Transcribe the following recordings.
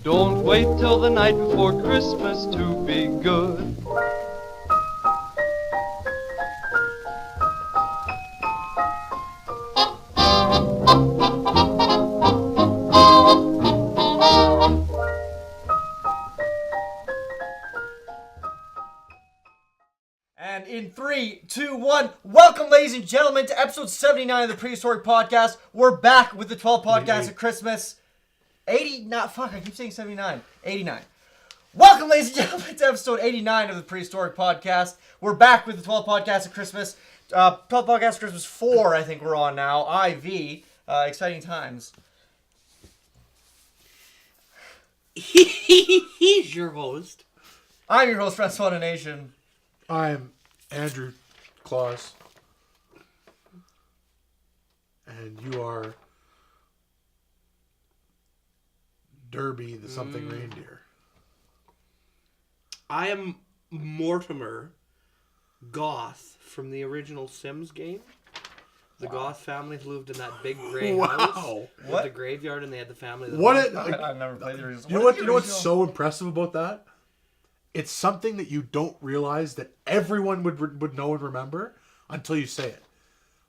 Don't wait till the night before Christmas to be good. And in 3, 2, 1, welcome, ladies and gentlemen, to episode 79 of the Prehistoric podcast. We're back with the 12 podcasts of Christmas. 80, not fuck, I keep saying 79. 89. Welcome, ladies and gentlemen, to episode 89 of the Prehistoric podcast. We're back with the 12 podcasts of Christmas. 12 podcasts of Christmas 4, I think we're on now. IV. Exciting times. He's your host. I'm your host, Francois Nation. I'm Andrew Claus. And you are Derby the something reindeer. I am Mortimer Goth from the original Sims game. The Goth families lived in that big gray house with the graveyard, and they had the family. I've never played the original. You know what's so impressive about that? It's something that you don't realize that everyone would know and remember until you say it.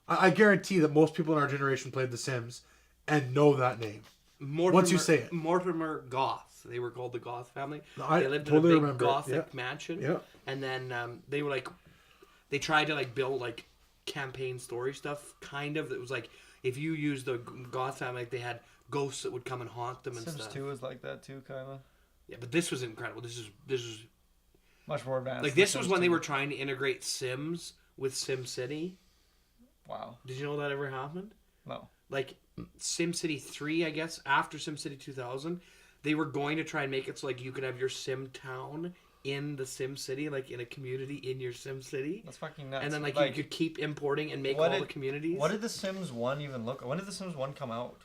I guarantee that most people in our generation played The Sims and know that name. Once you say it. Mortimer Goth. They were called the Goth family. I they lived totally in a big remember Gothic mansion. Yeah. And then they were like, they tried to like build like campaign story stuff, kind of. It was like, if you used the Goth family, like, they had ghosts that would come and haunt them and Sims stuff. 2 is like that too, kind of. Yeah, but this was incredible. This is Much more advanced. like, this was when they were trying to integrate Sims with SimCity. Wow. Did you know that ever happened? No. Like, SimCity 3, I guess, after SimCity 2000, they were going to try and make it so, like, you could have your Sim town in the SimCity, like, in a community in your SimCity. That's fucking nuts. And then, like you could keep importing and make all the communities. What did The Sims 1 even look like? When did The Sims 1 come out?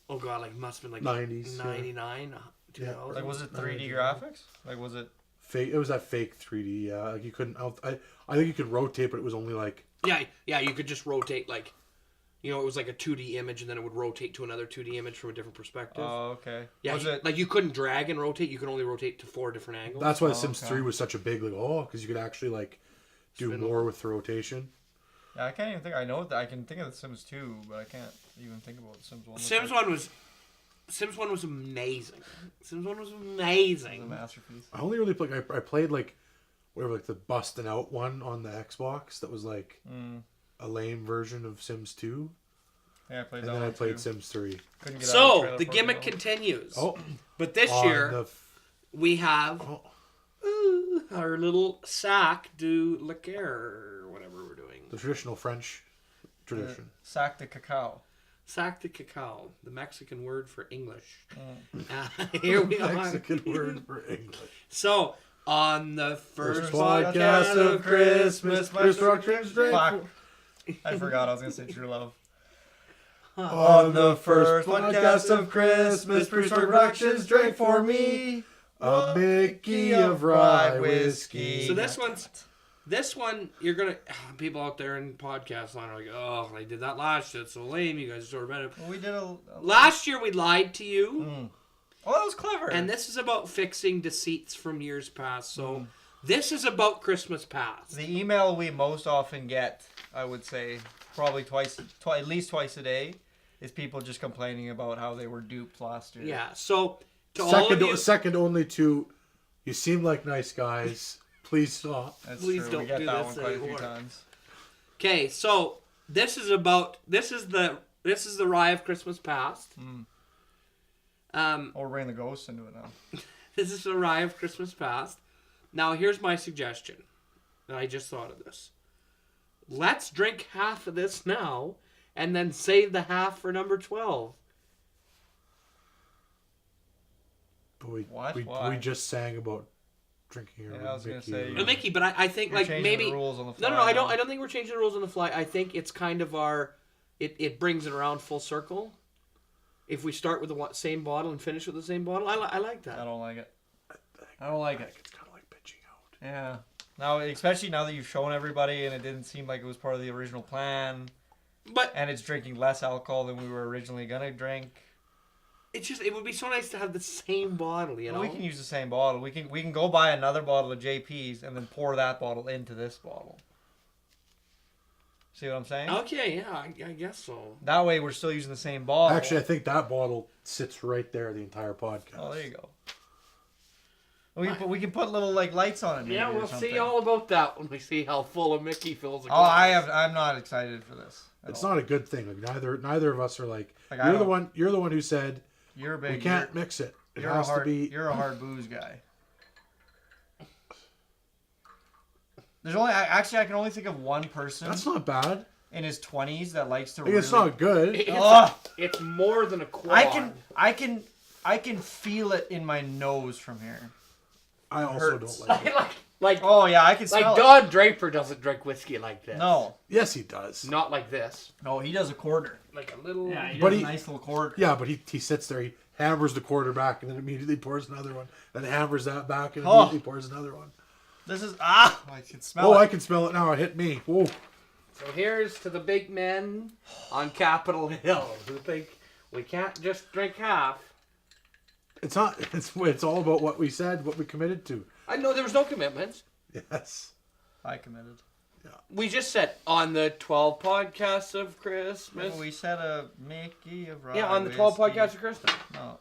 Oh, God, like, must have been, like, 90s, 99, 2000. Like, was it 3D graphics? Like, was it... Fake. It was that fake 3D. Yeah, like you couldn't. I think you could rotate, but it was only like. Yeah. You could just rotate, like, you know, it was like a 2D image, and then it would rotate to another 2D image from a different perspective. Oh, okay. Yeah, was it like, you couldn't drag and rotate. You could only rotate to 4 different angles. That's why Sims 3 was such a big like because you could actually like do more with the rotation. Yeah, I can't even think. I know that I can think of The Sims 2, but I can't even think about The Sims 1. Sims 1 was amazing. Sims 1 was amazing. It was a masterpiece. I only really played. I played like whatever, like the busting out one on the Xbox. That was like a lame version of Sims 2. Yeah, I played and that then one I played too. Sims 3. So the gimmick continues. Oh, but this year we have our little sac du liqueur, or whatever we're doing. The traditional French tradition. Sac de cacao. Sac de cacao, the Mexican word for English. Here we are. Mexican word for English. So, on the first podcast of Christmas, Prehistoric drink. Fuck. I forgot I was going to say True Love. On the first podcast of Christmas, Prehistoric Productions drank for me a Mickey of rye whiskey. So this one, you're going to... People out there in podcast land are like, oh, I did that last year. It's so lame. You guys are sort of better. Well, we did last year, we lied to you. Oh, that was clever. And this is about fixing deceits from years past. So this is about Christmas past. The email we most often get, I would say, probably at least twice a day, is people just complaining about how they were duped last year. Yeah, so all of you... Second only to, you seem like nice guys. Please stop. That's Please true. don't we get do that this one quite a few anymore. times. Okay, so this is the Rye of Christmas Past. Or we're bringing the ghosts into it now. This is the Rye of Christmas Past. Now, here's my suggestion. I just thought of this. Let's drink half of this now, and then save the half for number 12. But we Why? just sang about drinking here. Yeah, I was gonna say, Mickey, but I think You're like changing maybe the rules on the fly no, I now. don't think we're changing the rules on the fly. I think it's kind of it brings it around full circle. If we start with the same bottle and finish with the same bottle, I like that. I don't like it. I don't like it. It's kind of like bitching out. Yeah. Now, especially now that you've shown everybody and it didn't seem like it was part of the original plan. But And it's drinking less alcohol than we were originally going to drink. it would be so nice to have the same bottle, you know? Well, we can use the same bottle. We can go buy another bottle of JP's and then pour that bottle into this bottle. See what I'm saying? Okay, yeah, I guess so. That way we're still using the same bottle. Actually, I think that bottle sits right there the entire podcast. Oh, there you go. We can put little like lights on it. Yeah, maybe or we'll something. see all about that when we see how full of Mickey fills a Oh, glass. I'm not excited for this. It's not a good thing. Like neither of us are like Like, you're the one who said You're big. we can't mix it. It You're has a hard. to be. You're a hard booze guy. There's only I can only think of one person That's not bad. in his 20s that likes to. Like, it's not good. It's more than a quad. I can feel it in my nose from here. I also hurts. don't like it. like Oh yeah, I can smell it. Don Draper doesn't drink whiskey like this. No, Yes, he does. Not like this. no, he does a quarter. Like a little... Yeah, he But does he- a nice little quarter. Yeah, but he sits there, he hammers the quarter back, and then immediately pours another one. Then hammers that back, and Oh. immediately pours another one. This is I can smell Oh, it. I can smell it now. It hit me. Whoa. So here's to the big men on Capitol Hill who think we can't just drink half. It's not. It's all about what we said, what we committed to. I know there was no commitments. Yes. I committed. We just said on the 12 podcasts of Christmas. We said a Mickey of rye Yeah, on the 12 whiskey. podcasts of Christmas. No.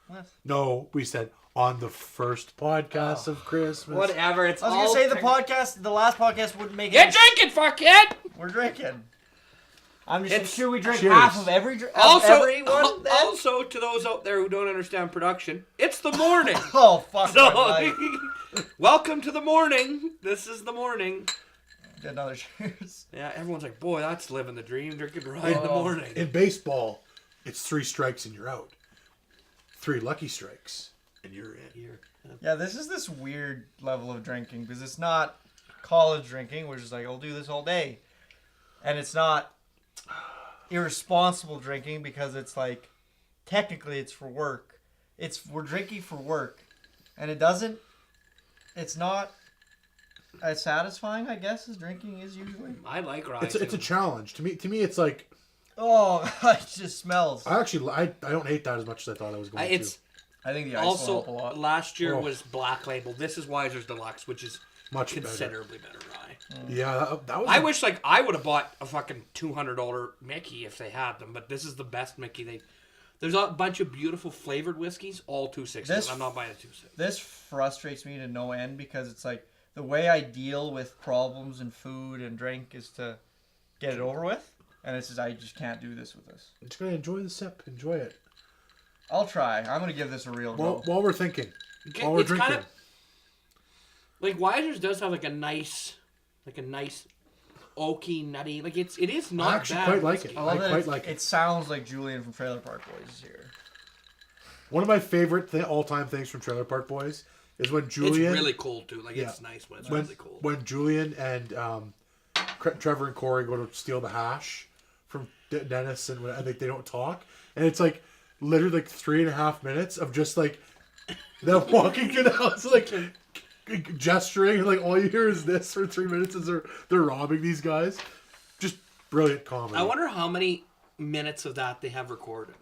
What? No, we said on the first podcast of Christmas. Whatever, it's I was all... gonna say the last podcast wouldn't make Get any drinking, fuckhead! We're drinking. I'm just It's- sure we drink Cheers. half of every Also, everyone. Then? also, to those out there who don't understand production, it's the morning. Oh fuck! my So, life. welcome to the morning. This is the morning. Get another cheers. Yeah, everyone's like, boy, that's living the dream, drinking rye in the Oh. morning. In baseball, it's 3 strikes and you're out. 3 lucky strikes and you're in. Yeah, this is this weird level of drinking because it's not college drinking, which is like I'll do this all day, and it's not irresponsible drinking because it's like technically it's for work. We're drinking for work, and it's not as satisfying, I guess, as drinking is usually. I like rye. It's a challenge. To me, it it's Oh, it just smells. I don't hate that as much as I thought I was going to. It's I think the ice will help a also lot. last year Oh. was Black Label. This is Weiser's Deluxe, which is Much considerably better rye. Yeah, that was. I wish I would have bought a fucking $200 Mickey if they had them, but this is the best Mickey. There's a bunch of beautiful flavored whiskeys, all 260s. I'm not buying a 260. This frustrates me to no end because it's like the way I deal with problems in food and drink is to get it over with, and it's just I just can't do this with this. I'm just gonna enjoy the sip. Enjoy it. I'll try. I'm gonna give this a real go. While we're thinking, while we're It's drinking. kind of like Weiser's does have like a nice oaky, nutty. Like it is not I actually bad quite like whiskey. it. I love I that quite like it. It sounds like Julian from Trailer Park Boys is here. One of my favorite all-time things from Trailer Park Boys is when Julian. It's really cold too. Like Yeah. it's nice when it's when, really cold. when Julian and Trevor and Corey go to steal the hash from Dennis, and I think they don't talk, and it's like literally like 3.5 minutes of just like them walking through the house, like gesturing, and like all you hear is this for 3 minutes as they're robbing these guys. Just brilliant comedy. I wonder how many minutes of that they have recorded.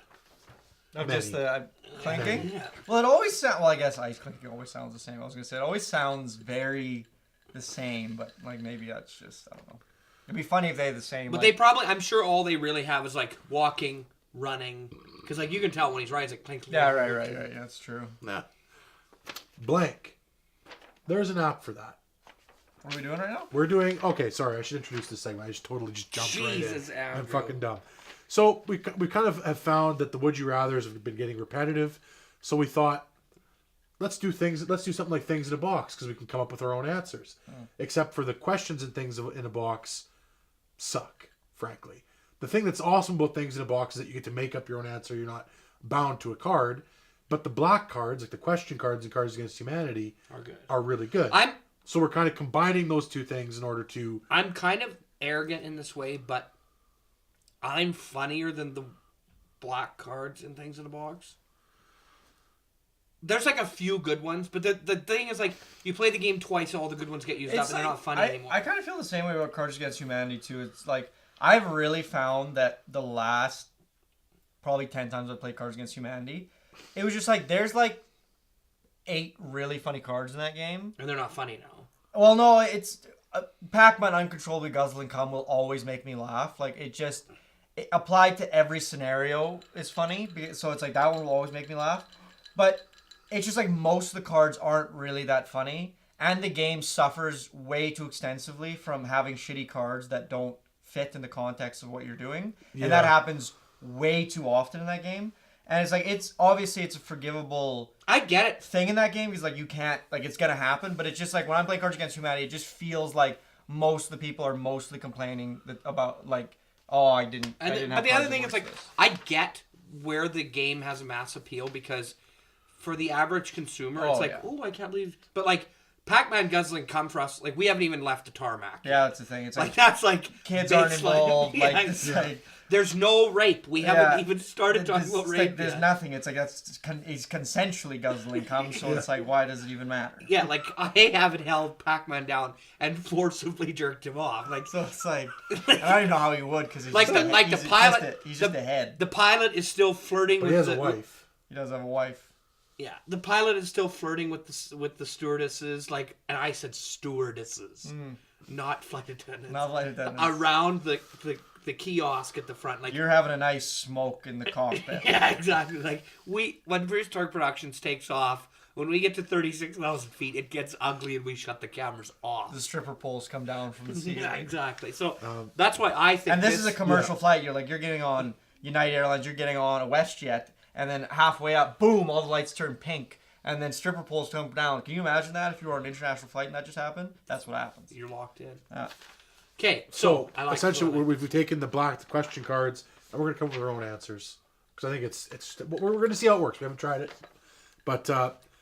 Of Many. just the clinking? Yeah. Well, it always sounds. Well, I guess ice clinking always sounds the same. I was gonna say it always sounds very the same, but like maybe that's just I don't know. It'd be funny if they had the same. But like, they probably, I'm sure all they really have is like walking, running. Because like you can tell when he's riding, it's like clink, clink. Yeah, right. Yeah, that's true. Nah. Blank. There's an app for that. What are we doing right now? We're doing okay. Sorry, I should introduce this segment. I just totally just jumped Jesus, right in. I'm Andrew. fucking dumb. So we kind of have found that the would you rather's have been getting repetitive. So we thought, let's do something like things in a box because we can come up with our own answers. Except for the questions and things in a box suck, frankly. The thing that's awesome about things in a box is that you get to make up your own answer. You're not bound to a card. But the black cards, like the question cards and Cards Against Humanity, Are good. are really good. So we're kind of combining those two things in order to. I'm kind of arrogant in this way, but I'm funnier than the black cards and things in a box. There's like a few good ones, but the thing is like you play the game twice, all the good ones get used up, and they're not funny anymore. I kind of feel the same way about Cards Against Humanity too. It's like I've really found that the last probably 10 times I played Cards Against Humanity. It was just like, there's like 8 really funny cards in that game. And they're not funny now. Well, no, it's Pac-Man Uncontrollably Guzzling Cum will always make me laugh. Like, it applied to every scenario is funny. So it's like, that one will always make me laugh. But it's just like most of the cards aren't really that funny. And the game suffers way too extensively from having shitty cards that don't fit in the context of what you're doing. Yeah. And that happens way too often in that game. And it's like, it's obviously it's a forgivable I get it. thing in that game because like you can't, like, it's gonna happen. But it's just like when I'm playing Cards Against Humanity, it just feels like most of the people are mostly complaining about like, oh, I didn't But have the cards other that thing works is like, this. I get where the game has a mass appeal because for the average consumer, it's Oh, like, yeah. oh, I can't believe. But like, Pac-Man Guzzling Cum for us, like we haven't even left the tarmac. Yeah, that's the thing. It's Like like that's like kids aren't baseline. involved. Like, Yeah, it's yeah. like There's no rape. We haven't even started talking It's about like rape there's yet. nothing. It's like he's consensually guzzling cum, so it's like, why does it even matter? Yeah, like I haven't held Pac-Man down and forcibly jerked him off. Like, So it's like, I don't even know how he would because he's Like just the- like the he's pilot- Just he's just a head. the pilot is still flirting But with he has the a wife. He does have a wife. Yeah, the pilot is still flirting with the stewardesses, like, and I said stewardesses, not flight attendants. Not flight attendants. Around the kiosk at the front, like You're having a nice smoke in the cockpit. yeah, exactly. Like when Prehistoric Productions takes off, when we get to 36,000 feet, it gets ugly and we shut the cameras off. The stripper poles come down from the ceiling. Yeah, exactly. So that's why I think. And this is a commercial flight. You're getting on United Airlines. You're getting on a WestJet, and then halfway up, boom! All the lights turn pink, and then stripper poles come down. Can you imagine that if you were on an international flight and that just happened? That's what happens. You're locked in. Yeah. Okay, So I like essentially, the- we've taken the black question cards, and we're gonna come up with our own answers because I think it's we're gonna see how it works. We haven't tried it, but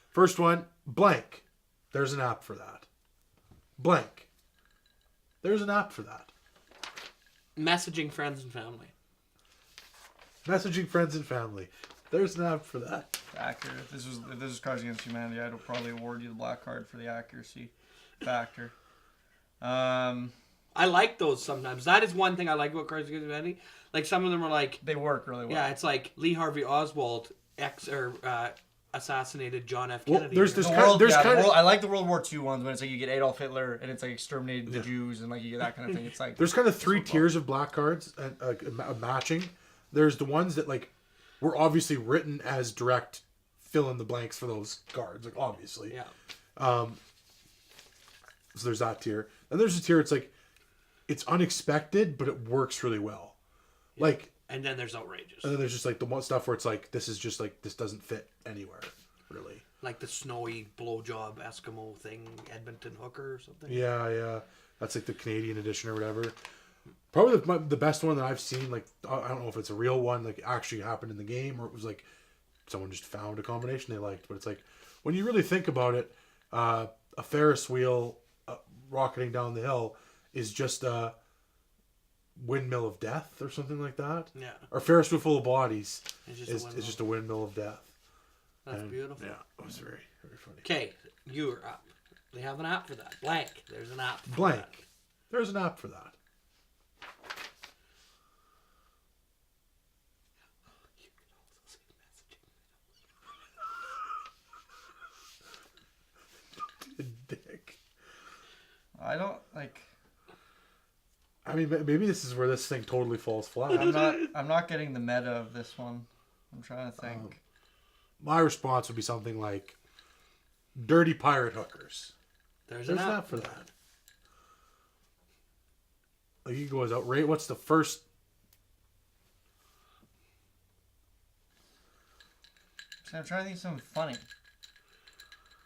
first one, blank. There's an app for that. Blank. There's an app for that. messaging friends and family. Messaging friends and family. There's an app for that. Accurate. If this was Cards Against Humanity, I'd probably award you the black card for the accuracy factor. I like those sometimes. That is one thing I like about Cards Against Humanity. Like some of them are like, They work really well. yeah, it's like Lee Harvey Oswald assassinated John F. Well, Kennedy. there's or this The kind of world, there's yeah, the kind of world, I like the World War II ones when it's like you get Adolf Hitler and it's like exterminated the Jews and like you get that kind of thing. It's like there's kind of 3 tiers of black cards and matching. There's the ones that like were obviously written as direct fill in the blanks for those cards, like obviously. yeah. So there's that tier. And there's a tier it's like it's unexpected, but it works really well. Like And then there's outrageous. and then there's just like the one stuff where it's like this is just like this doesn't fit anywhere, really. Like the snowy blowjob Eskimo thing, Edmonton hooker or something. Yeah. That's like the Canadian edition or whatever. Probably the best one that I've seen. Like I don't know if it's a real one, like actually happened in the game, or it was like someone just found a combination they liked. But it's like when you really think about it, a Ferris wheel rocketing down the hill is just a windmill of death or something like that. Yeah. Or Ferris wheel full of bodies It's just is a windmill. just a windmill of death. That's And, beautiful. Yeah, it was very, very funny. Okay, you're up. They have an app for that. Blank. There's an app for Blank. that. There's an app for that. You can also say messaging. Dick. I don't like. I mean, maybe this is where this thing totally falls flat. I'm not getting the meta of this one. I'm trying to think. My response would be something like dirty pirate hookers. There's There's an an app app for that. Like you go as outrage. What's the first? I'm trying to think of something funny.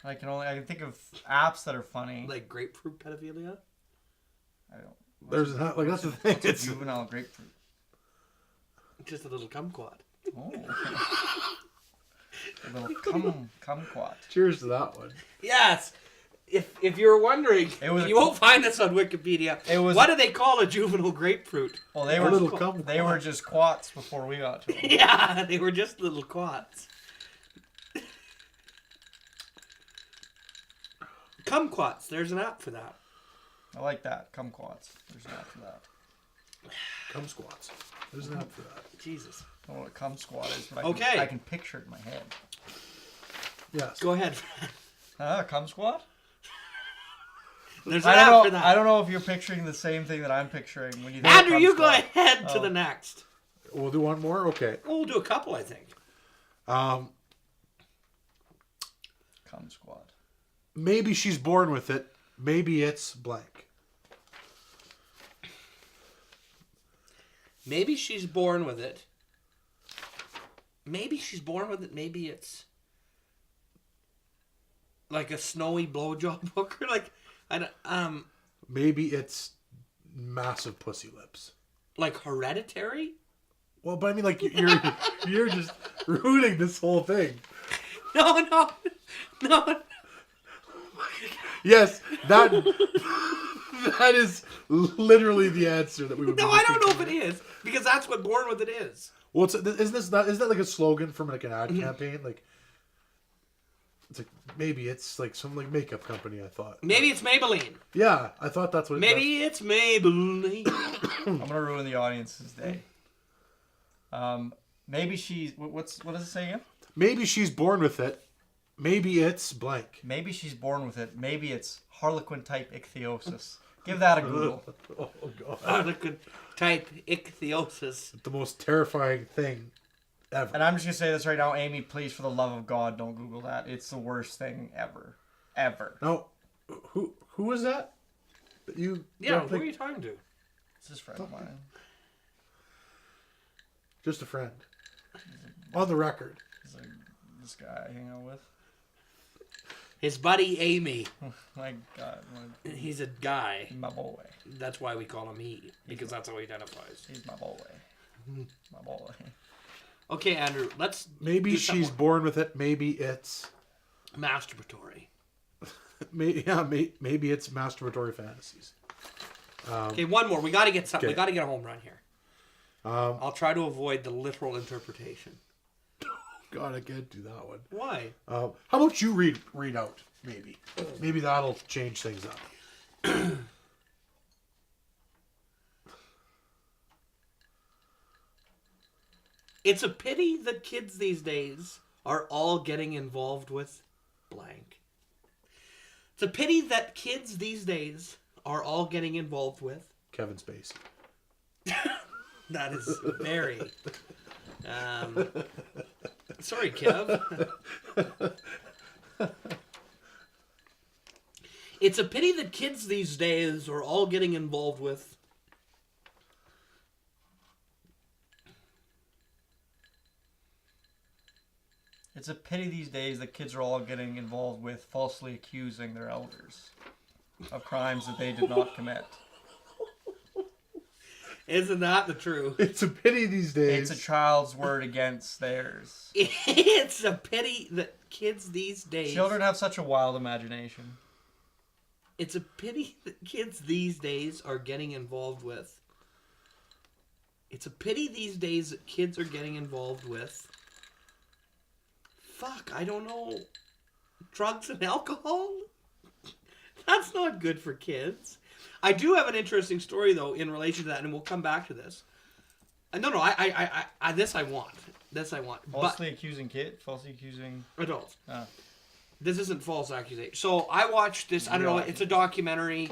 I can think of apps that are funny. Like grapefruit pedophilia. I don't. There's an app. Like that's the thing. What's a It's juvenile grapefruit? Just a little kumquat. Oh. A little kumquat. cheers to that one. Yes. If you're wondering, It was you won't find this on Wikipedia. It was- What do they call a juvenile grapefruit? Well, they A were little kumquat. they were just quats before we got to them. Yeah, they were just little quats. Kumquats. There's an app for that. I like that. Kumquats. There's an app for that. Cum squats. There's an app for that. Jesus. I don't know what a cum squat is, but Okay. I can picture it in my head. Yes. Go ahead. A cum squat? There's an I app don't for know. that. I don't know if you're picturing the same thing that I'm picturing when you think Andrew, of cum you go squat. ahead to Oh. the next. We'll do one more? Okay. Well, we'll do a couple, I think. Cum squat. Maybe she's born with it. Maybe it's blank. Maybe she's born with it. Maybe she's born with it. Maybe it's like a snowy blowjob hooker. Like, Maybe it's massive pussy lips. like hereditary. Well, but I mean, like you're just ruining this whole thing. No. Yes, that is literally the answer that we would. No, be I don't know looking if it is because that's what born with it is. Well, isn't that like a slogan from like an ad campaign? Like, it's like maybe it's like some like makeup company. I thought. Maybe it's Maybelline. Yeah, I thought that's what. Maybe it's Maybelline. I'm gonna ruin the audience's day. Maybe she's what does it say again? Maybe she's born with it. Maybe it's blank. Maybe she's born with it. Maybe it's Harlequin type ichthyosis. Give that a Google. Oh god. Harlequin type ichthyosis. The most terrifying thing ever. And I'm just gonna say this right now, Amy. Please, for the love of God, don't Google that. It's the worst thing ever. Now, who was that? You? Yeah, don't who think- are you talking to? It's this friend of mine. Just a friend. On the record. He's like this guy I hang out with. His buddy Amy. My God, He's a guy. my boy. That's why we call him he, because that's how he identifies. He's my boy. My boy. Okay, Andrew, let's Maybe do she's something born with it. Maybe it's. masturbatory. Maybe it's masturbatory fantasies. Okay, one more. We got to get something. We Okay. got to get a home run here. I'll try to avoid the literal interpretation. God, I can't do that one. Why? How about you read out? Maybe that'll change things up. It's a pity that kids these days are all getting involved with blank. It's a pity that kids these days are all getting involved with. Kevin Spacey. That is very. Sorry, Kev. It's a pity that kids these days are all getting involved with. It's a pity these days that kids are all getting involved with falsely accusing their elders of crimes that they did not commit. Isn't that the truth? It's a pity these days. It's a child's word against theirs. It's a pity that kids these days. Children have such a wild imagination. It's a pity that kids these days are getting involved with. It's a pity these days that kids are getting involved with. Fuck, I don't know. Drugs and alcohol? That's not good for kids. I do have an interesting story though in relation to that, and we'll come back to this. No, this I want. Falsely accusing Adults. Oh. This isn't false accusation. So I watched this. I don't know. It's a documentary.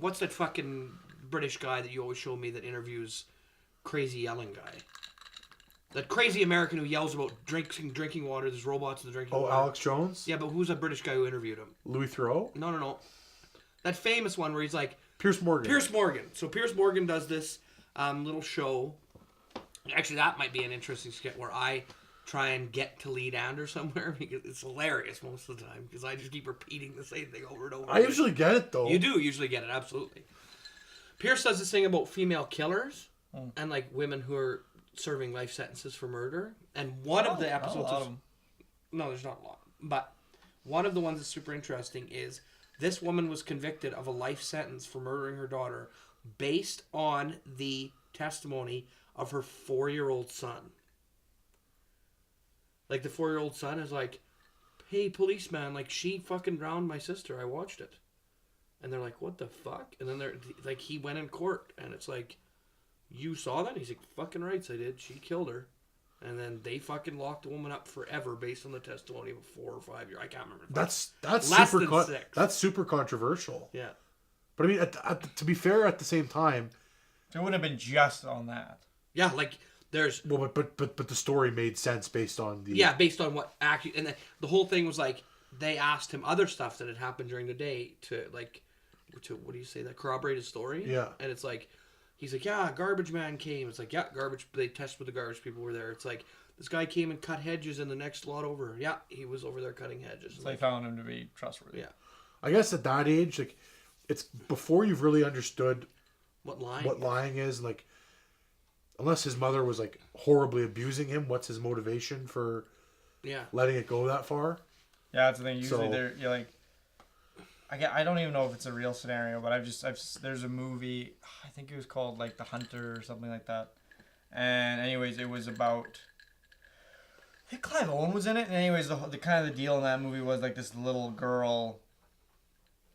What's that fucking British guy that you always show me that interviews crazy yelling guy? That crazy American who yells about drinking water. There's robots in the drinking water. Alex Jones? Yeah, but who's a British guy who interviewed him? Louis Theroux? No. That famous one where he's like... Piers Morgan. So Piers Morgan does this little show. Actually, that might be an interesting skit where I try and get to lead Andrew somewhere because it's hilarious most of the time because I just keep repeating the same thing over and over. I usually get it though. You do usually get it, absolutely. Pierce does this thing about female killers and like women who are serving life sentences for murder. And one of the episodes is... No, there's not a lot. But one of the ones that's super interesting is this woman was convicted of a life sentence for murdering her daughter based on the testimony of her 4-year-old son. Like, the 4-year-old son is like, hey, policeman, like, she fucking drowned my sister. I watched it. And they're like, what the fuck? And then they're like, he went in court, and it's like, you saw that? He's like, fucking rights I did. She killed her. And then they fucking locked the woman up forever based on the testimony of a 4 or 5 year. I can't remember. That's Less super than 6. that's super controversial. Yeah. But I mean, to be fair, at the same time, it wouldn't have been just on that. Yeah, like there's. Well, but the story made sense based on the. Yeah, based on what actually, and the whole thing was like they asked him other stuff that had happened during the day to what do you say, that corroborate his story. Yeah. And it's like, he's like, yeah, garbage man came. It's like, yeah, garbage. They tested with the garbage people were there. It's like, this guy came and cut hedges in the next lot over. Yeah, he was over there cutting hedges. So they found him to be trustworthy. Yeah. I guess at that age, like, it's before you've really understood what lying is. Like, unless his mother was like horribly abusing him, what's his motivation for letting it go that far? Yeah, that's the thing. Usually you're like, I don't even know if it's a real scenario, but there's a movie, I think it was called like The Hunter or something like that. And anyways, it was about, I think Clive Owen was in it. And anyways, the kind of the deal in that movie was like this little girl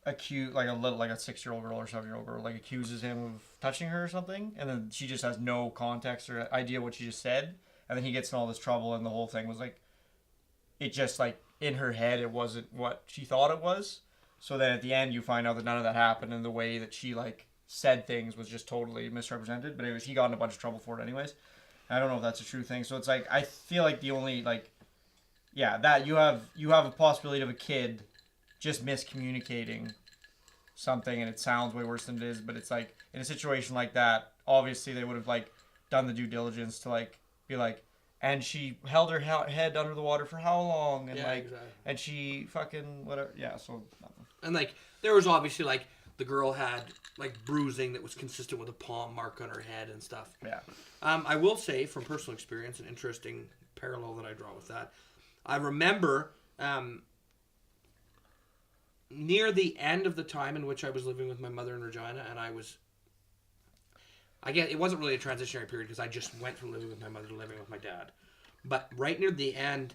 accused, like a 6-year-old girl or 7-year-old girl, like accuses him of touching her or something. And then she just has no context or idea what she just said. And then he gets in all this trouble, and the whole thing was like, it just like in her head, it wasn't what she thought it was. So then at the end, you find out that none of that happened, and the way that she like said things was just totally misrepresented. But anyways, he got in a bunch of trouble for it anyways. I don't know if that's a true thing. So it's like, I feel like the only like, yeah, that you have a possibility of a kid just miscommunicating something, and it sounds way worse than it is. But it's like, in a situation like that, obviously they would have like done the due diligence to like be like, and she held her head under the water for how long? And exactly. And she fucking whatever. Yeah, so nothing. And like, there was obviously like, the girl had like bruising that was consistent with a palm mark on her head and stuff. Yeah. I will say from personal experience, an interesting parallel that I draw with that. I remember near the end of the time in which I was living with my mother in Regina, and I guess it wasn't really a transitionary period because I just went from living with my mother to living with my dad. But right near the end,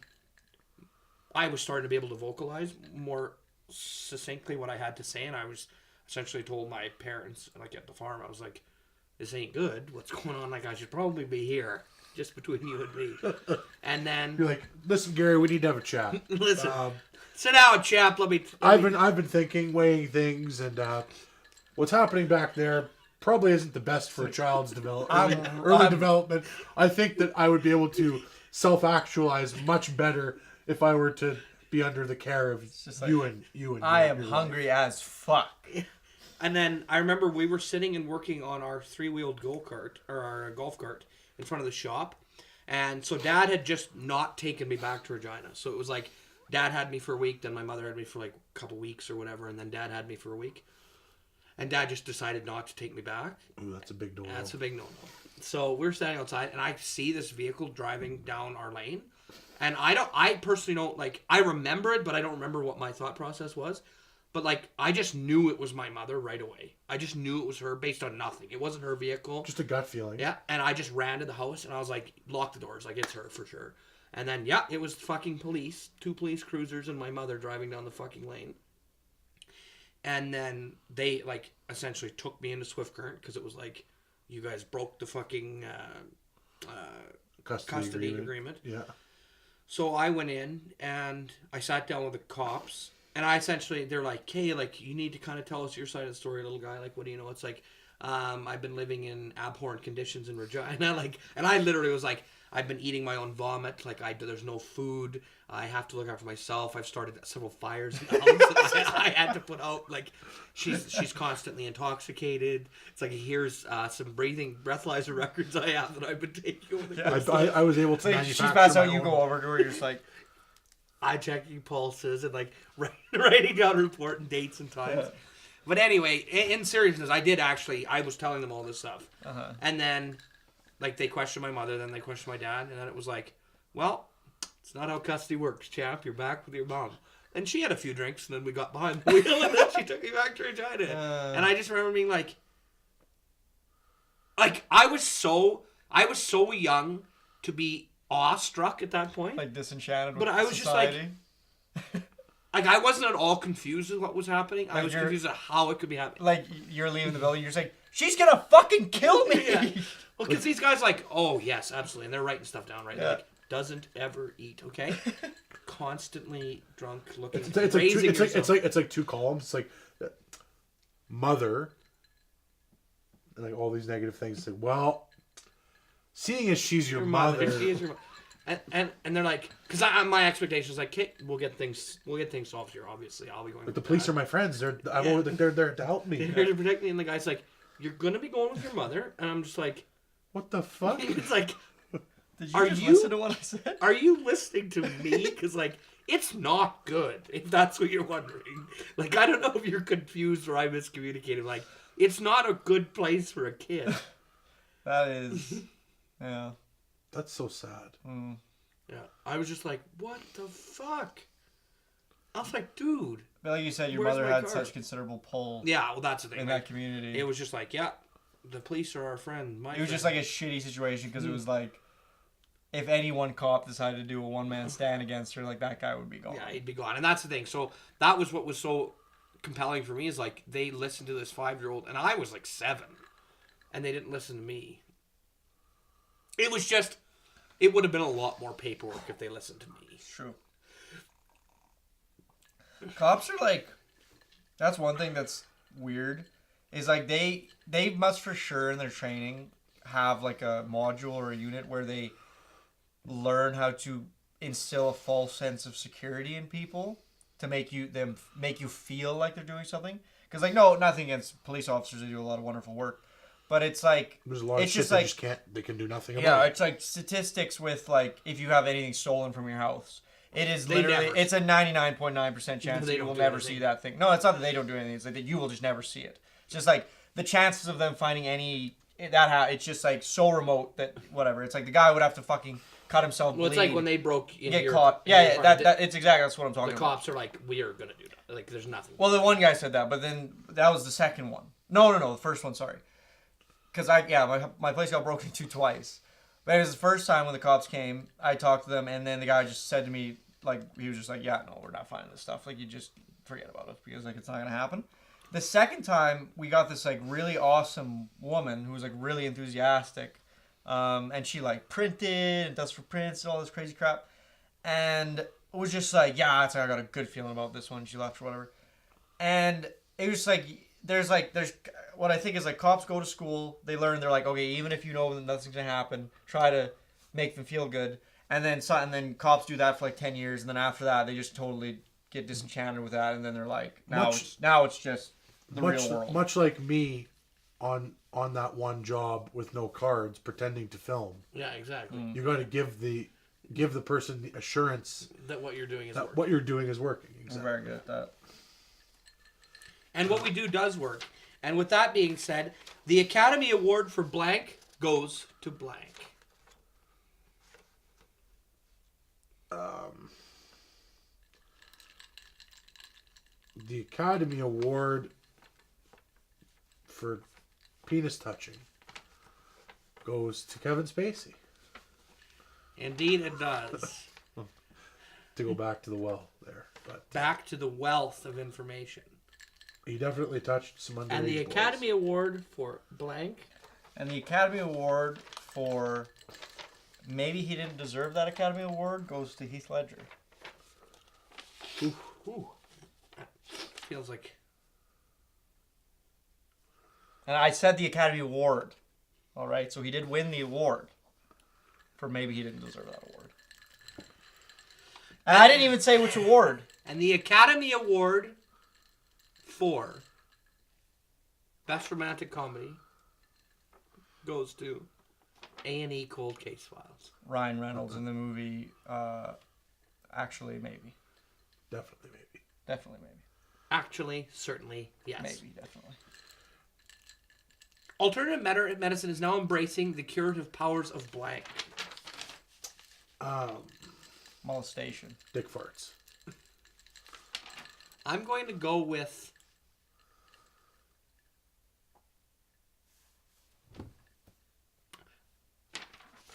I was starting to be able to vocalize more succinctly what I had to say, and I was essentially told my parents, like at the farm, I was like, this ain't good. What's going on? Like, I should probably be here, just between you and me. And then you're like, listen, Gary, we need to have a chat. Listen, sit down, chap. I've been thinking, weighing things, and what's happening back there probably isn't the best for a child's early development. I think that I would be able to self-actualize much better if I were to be under the care of you and I am hungry as fuck. And then I remember we were sitting and working on our 3-wheeled our golf cart in front of the shop. And so Dad had just not taken me back to Regina. So it was like, Dad had me for a week, then my mother had me for like a couple weeks or whatever, and then Dad had me for a week. And Dad just decided not to take me back. Ooh, that's a big no-no. That's a big no-no. So we're standing outside, and I see this vehicle driving down our lane. And I personally don't, like, I remember it, but I don't remember what my thought process was. But, like, I just knew it was my mother right away. I just knew it was her based on nothing. It wasn't her vehicle. Just a gut feeling. Yeah, and I just ran to the house, and I was like, lock the doors. Like, it's her for sure. And then, yeah, it was fucking police. 2 police cruisers and my mother driving down the fucking lane. And then they, like, essentially took me into Swift Current because it was like, you guys broke the fucking custody agreement. Yeah. So I went in and I sat down with the cops, and they're like, hey, like, you need to kind of tell us your side of the story, little guy. Like, what do you know? It's like, I've been living in abhorrent conditions in Regina. Like, and I literally was like, I've been eating my own vomit. Like, there's no food. I have to look after myself. I've started several fires in the house that I had to put out. Like, she's constantly intoxicated. It's like, here's some breathalyzer records I have that I've been taking over the course. I was able to manufacture she's that's how you go over to her. You're just like, I checking pulses and like writing down report and dates and times. Yeah. But anyway, in seriousness, I was telling them all this stuff. Uh-huh. And then, like, they questioned my mother, then they questioned my dad, and then it was like, well, it's not how custody works, chap. You're back with your mom. And she had a few drinks, and then we got behind the wheel, and then she took me back to Regina. And I just remember being like, I was so young to be awestruck at that point. Like disenchanted with society. But I was society. Just like... Like, I wasn't at all confused with what was happening. I was confused at how it could be happening. Like, you're leaving the building, you're just like, she's gonna fucking kill me! Yeah. Well, because these guys like, oh yes, absolutely, and they're writing stuff down, right? Yeah. They're like, doesn't ever eat, okay? Constantly drunk, looking, It's like two columns. It's like mother, and like all these negative things. It's like, well, seeing as she's your mother, she is your mother. And they're like, because my expectation is like, okay, we'll get things solved here. Obviously, I'll be going. but the police are my friends. They're there to help me. They're here to protect me. And the guy's like, you're gonna be going with your mother, and I'm just like, What the fuck? it's like, Did you just listen to what I said? are you listening to me? Because like, it's not good. If that's what you're wondering, like, I don't know if you're confused or I miscommunicated. Like, it's not a good place for a kid. That is, yeah. That's so sad. Mm. Yeah, I was just like, what the fuck? I was like, dude. But like you said, your Where's mother my had card? such considerable pull Yeah, well, that's the thing. in Like, that community. it was just like, yeah, the police are our friend. It was just like a shitty situation because it was like, if any one cop decided to do a one-man stand against her, like that guy would be gone. yeah, he'd be gone. And that's the thing. So that was what was so compelling for me is like they listened to this 5-year-old, and I was like 7, and they didn't listen to me. It was just, it would have been a lot more paperwork if they listened to me. It's true. Cops are like, that's one thing that's weird, is like they must for sure in their training have like a module or a unit where they learn how to instill a false sense of security in people to make you feel like they're doing something. Because like, no, nothing against police officers, they do a lot of wonderful work, but it's like, There's a lot of it's shit just they like, just can't. They can do nothing about. yeah, it. it's like statistics with like if you have anything stolen from your house. It is They literally, never- it's a 99.9% chance They that you don't will do never anything. see that thing. No, it's not that they don't do anything. It's like that you will just never see it. It's just like the chances of them finding it's just like so remote that whatever. It's like the guy would have to fucking cut himself. Well, it's bleed, like when they broke in get your, caught. in your Yeah, apartment. it's exactly that's what I'm The talking about. cops are like, we are gonna do that. Like, there's nothing. Well, the one guy said that, but then that was the second one. No, the first one. Sorry, because my place got broken into twice. But it was the first time when the cops came. I talked to them, and then the guy just said to me, like, he was just like, yeah, no, we're not finding this stuff. Like, you just forget about it because like it's not gonna happen. The second time we got this like really awesome woman who was like really enthusiastic, and she like printed and does for prints and all this crazy crap, and was just like, yeah, I got a good feeling about this one. She left or whatever, and it was like there's what I think is like cops go to school, they learn, they're like, okay, even if you know that nothing's gonna happen, try to make them feel good, and then cops do that for like 10 years, and then after that they just totally get disenchanted with that, and then they're like, now it's just the real world. Much like me on that one job with no cards, pretending to film. Yeah, exactly. You got to give the person the assurance That what you're doing is that working. what you're doing is working. I'm Exactly. very good at that. And what we do does work. And with that being said, the Academy Award for blank goes to blank. The Academy Award for penis touching goes to Kevin Spacey. Indeed, it does. To go back to the well there, but Back to the wealth of information. he definitely touched some underage And the boys. Academy Award for blank. And the Academy Award for maybe he didn't deserve that Academy Award goes to Heath Ledger. Ooh. That feels like... And I said the Academy Award. All right, so he did win the award for maybe he didn't deserve that award. And I didn't even say which award. And the Academy Award for Best Romantic Comedy goes to A&E Cold Case Files. Ryan Reynolds in the movie, actually, maybe. Definitely, maybe. Definitely, maybe. Actually, certainly, yes. Maybe, definitely. Alternative medicine is now embracing the curative powers of blank. Molestation. Dick farts. I'm going to go with...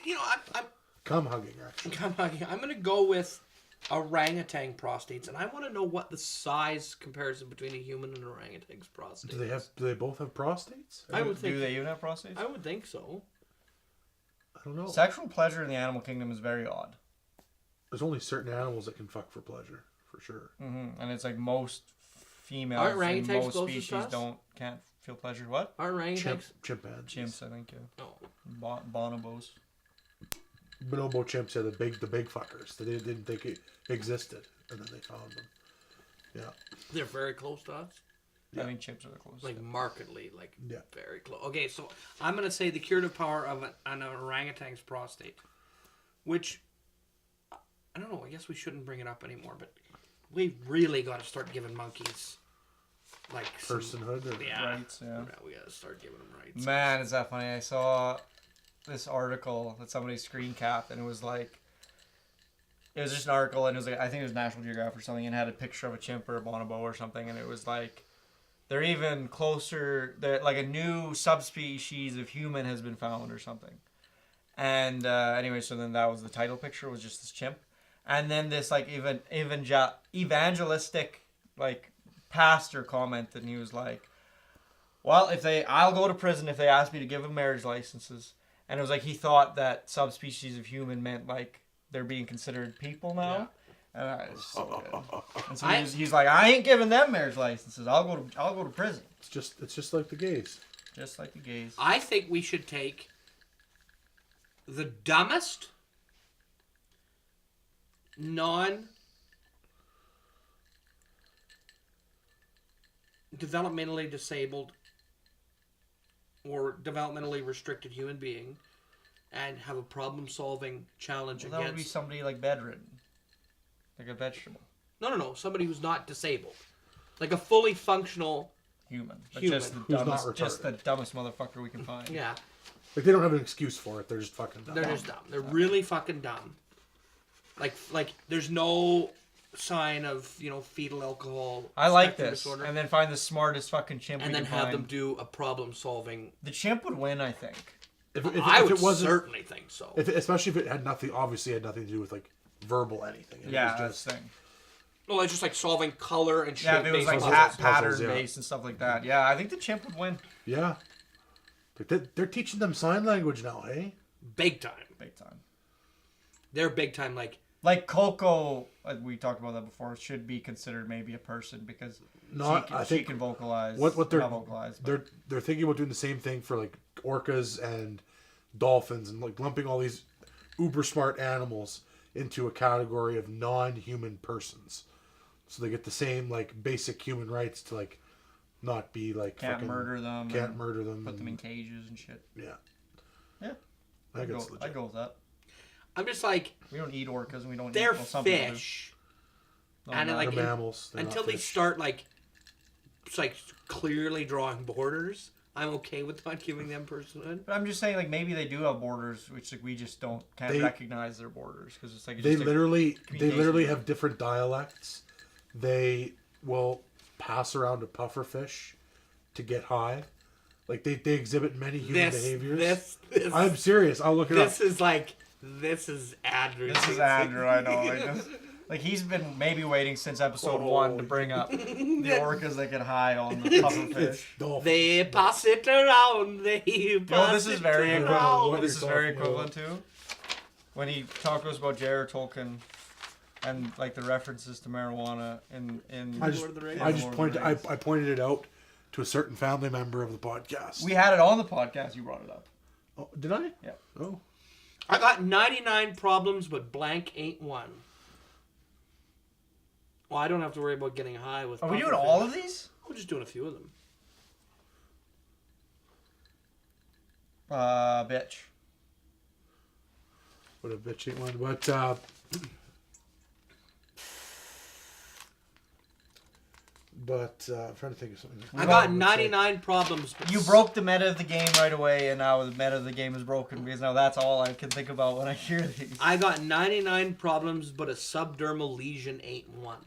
You know, I'm Cum hugging, actually. I'm going to go with orangutan prostates, and I want to know what the size comparison between a human and an orangutan's prostate. Do they both have prostates? I would Do think. they even have prostates? I would think so. don't know. Sexual pleasure in the animal kingdom is very odd. There's only certain animals that can fuck for pleasure, for sure. And it's like most females Aren't in orangutans most closest species to us? can't feel pleasure. What? Are orangutans? Chimpanzees. Chimps, I think. Yeah. No. Bonobos. Bonobo chimps are the big fuckers. They didn't think it existed, and then they found them. Yeah. They're very close to us. I think chimps are the closest. Like markedly, like Yeah. very close. Okay, so I'm gonna say the curative power of an orangutan's prostate, which I don't know. I guess we shouldn't bring it up anymore, but we really got to start giving monkeys like Personhood. Rights, yeah. We got to start giving them rights. Man, is that funny? I saw this article that somebody screen capped, and it was just an article, and it was like, I think it was National Geographic or something, and had a picture of a chimp or a bonobo or something, and it was like, they're even closer, like a new subspecies of human has been found or something. And anyway, so then that was the title picture, was just this chimp. And then this like evangelistic like pastor commented, and he was like, well, I'll go to prison if they ask me to give them marriage licenses. And it was like he thought that subspecies of human meant like they're being considered people now. Yeah. And it's so good. And so he's like, I ain't giving them marriage licenses. I'll go to prison. It's just like the gays. Just like the gays. I think we should take the dumbest, non-developmentally disabled or developmentally restricted human being and have a problem-solving challenge That would be against... somebody like bedridden. Like a vegetable. No. Somebody who's not disabled. Like a fully functional... Human. But Human. just the Who's not dumbest, retarded. just the dumbest motherfucker we can find. Yeah. Like they don't have an excuse for it. They're just fucking dumb. They're just dumb. They're really fucking dumb. Like there's no sign of, fetal alcohol I like spectrum this. disorder. And then find the smartest fucking chimp And we then can have find. them do a problem-solving... The chimp would win, I think. If I would it wasn't, certainly think so. especially if it had nothing, obviously had nothing to do with like verbal anything. It Yeah, was that's just the thing. Well, it's just like solving color and Yeah, if it was shape-based like puzzles. pattern puzzles, yeah. based and stuff like that. Yeah, I think the chimp would win. yeah. Like they're teaching them sign language now, hey? Big time. Big time. They're big time, Like Coco, we talked about that before, should be considered maybe a person because I she think can vocalize. what they're not vocalize, but they're thinking about doing the same thing for like orcas and dolphins and like lumping all these uber smart animals into a category of non-human persons, so they get the same like basic human rights to like not be like can't murder them. Put them in cages and shit. Yeah. Yeah. I think it's legit. I'd go with that. I'm just like, We don't eat orcas and we don't they're eat some people do. fish. No, And no. like They're mammals. They're until not they fish. start it's like clearly drawing borders, I'm okay with not giving them personhood. But I'm just saying, like, maybe they do have borders, which like we just can't They- recognize their borders because it's like it's They just a literally communication. have different dialects. They will pass around a pufferfish to get high. Like they exhibit many human behaviors. This I'm serious. I'll look it up. this is Andrew. This is Andrew, I know. Like he's been maybe waiting since episode 1 to bring up the orcas that get high on the pufferfish. Dolphins. They pass it around. They You know, pass this is it very around. equivalent. What This you're is very talking about. equivalent to when he talks to us about J.R.R. Tolkien and like the references to marijuana in I just, Lord of the Rings. I just Lord of the pointed. Rings. I pointed it out to a certain family member of the podcast. We had it on the podcast. You brought it up. Oh, did I? Yeah. Oh. I got 99 problems, but blank ain't one. Well, I don't have to worry about getting high with. Are we doing pufferfish. all of these? We're just doing a few of them. Bitch. What a bitch ain't one. But I'm trying to think of something. I got 99 problems. But You broke the meta of the game right away, and now the meta of the game is broken because now that's all I can think about when I hear these. I got 99 problems, but a subdermal lesion ain't one.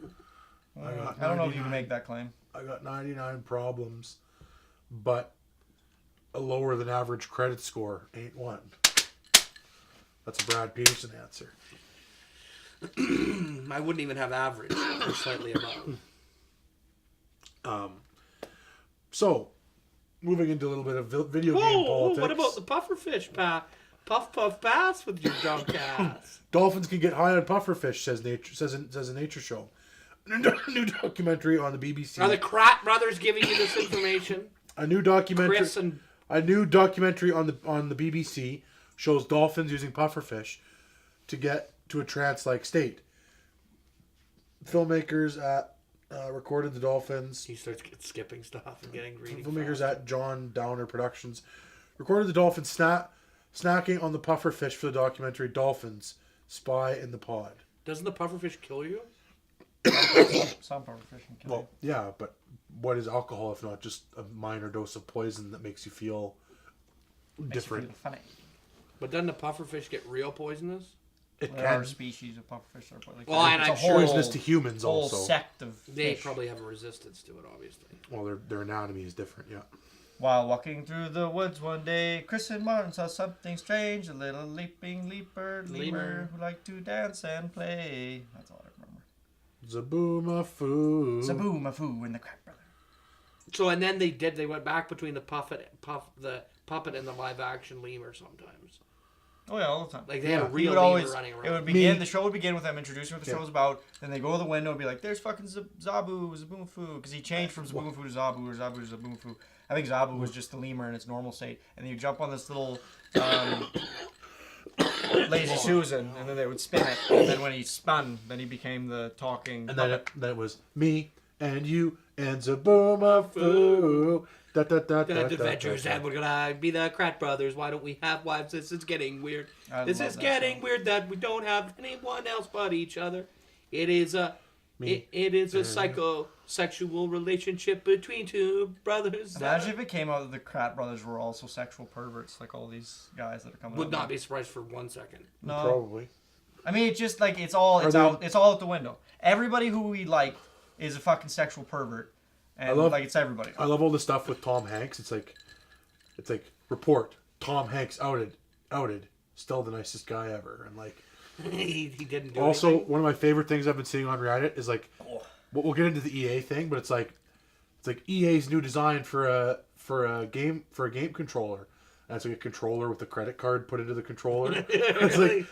I don't know if you can make that claim. I got 99 problems, but a lower than average credit score ain't one. That's a Brad Peterson answer. I wouldn't even have average, or slightly above. So, moving into a little bit of video game Whoa, politics. what about the pufferfish, Pat? Puff puff pass with your drunk ass. Dolphins can get high on pufferfish, says a nature show. New documentary on the BBC. Are the Kratt brothers giving you this information? A new documentary. Chris and A new documentary on the BBC shows dolphins using pufferfish to get to a trance-like state. Filmmakers recorded the dolphins. he starts skipping stuff and getting greedy. Filmmakers at John Downer Productions recorded the dolphins snacking on the pufferfish for the documentary Dolphins Spy in the Pod. Doesn't the pufferfish kill you? Some pufferfish can kill Well, yeah, but what is alcohol if not just a minor dose of poison that makes you feel you. different? Makes you feel funny. But doesn't the pufferfish get real poisonous? It There are can. species of pufferfish that are like Well, and it's a I'm whole, sure Poisonous to humans whole also. sect of They fish. probably have a resistance to it, obviously. Well, their anatomy is different, yeah. While walking through the woods one day, Chris and Martin saw something strange. A little leaping lemur Lemur. who liked to dance and play. That's all I remember. Zaboomafoo. Zaboo-ma-foo and the Crap Brother. So and then they went back between the puppet and the live action lemur sometimes. Oh yeah, all the time. Like they had a Yeah. real would lemur always, running around. it would begin. Me- The show would begin with them introducing what the Yeah. show's about. Then they go to the window and be like, "There's fucking Zabu-ma-foo," because he changed from Zabu-ma-foo to Zabu or Zabu to Zabu-ma-foo. I think Zabu was just the lemur in its normal state, and then you jump on this little lazy Susan, and then they would spin it. And then when he spun, then he became the talking. And then it was me and you and Zaboomafoo. Da, da, da, The da, da, adventures da, and da. we're gonna be the Kratt brothers. Why don't we have wives? This is getting weird. This love is that getting song. weird that we don't have anyone else but each other. It is a Me. it is a psychosexual relationship between two brothers. Imagine if it came out that the Kratt brothers were also sexual perverts, like all these guys that are coming. Would out not now. be surprised for 1 second. No, Probably. I mean, it's just like it's all they- out. It's all out the window. Everybody who we like is a fucking sexual pervert, and love- like it's everybody. I love all the stuff with Tom Hanks. It's like report Tom Hanks outed, still the nicest guy ever, and like he didn't do also anything. one of my favorite things I've been seeing on Reddit is like, Oh. we'll get into the EA thing, but it's like EA's new design for a game controller. And it's like a controller with a credit card put into the controller. It's like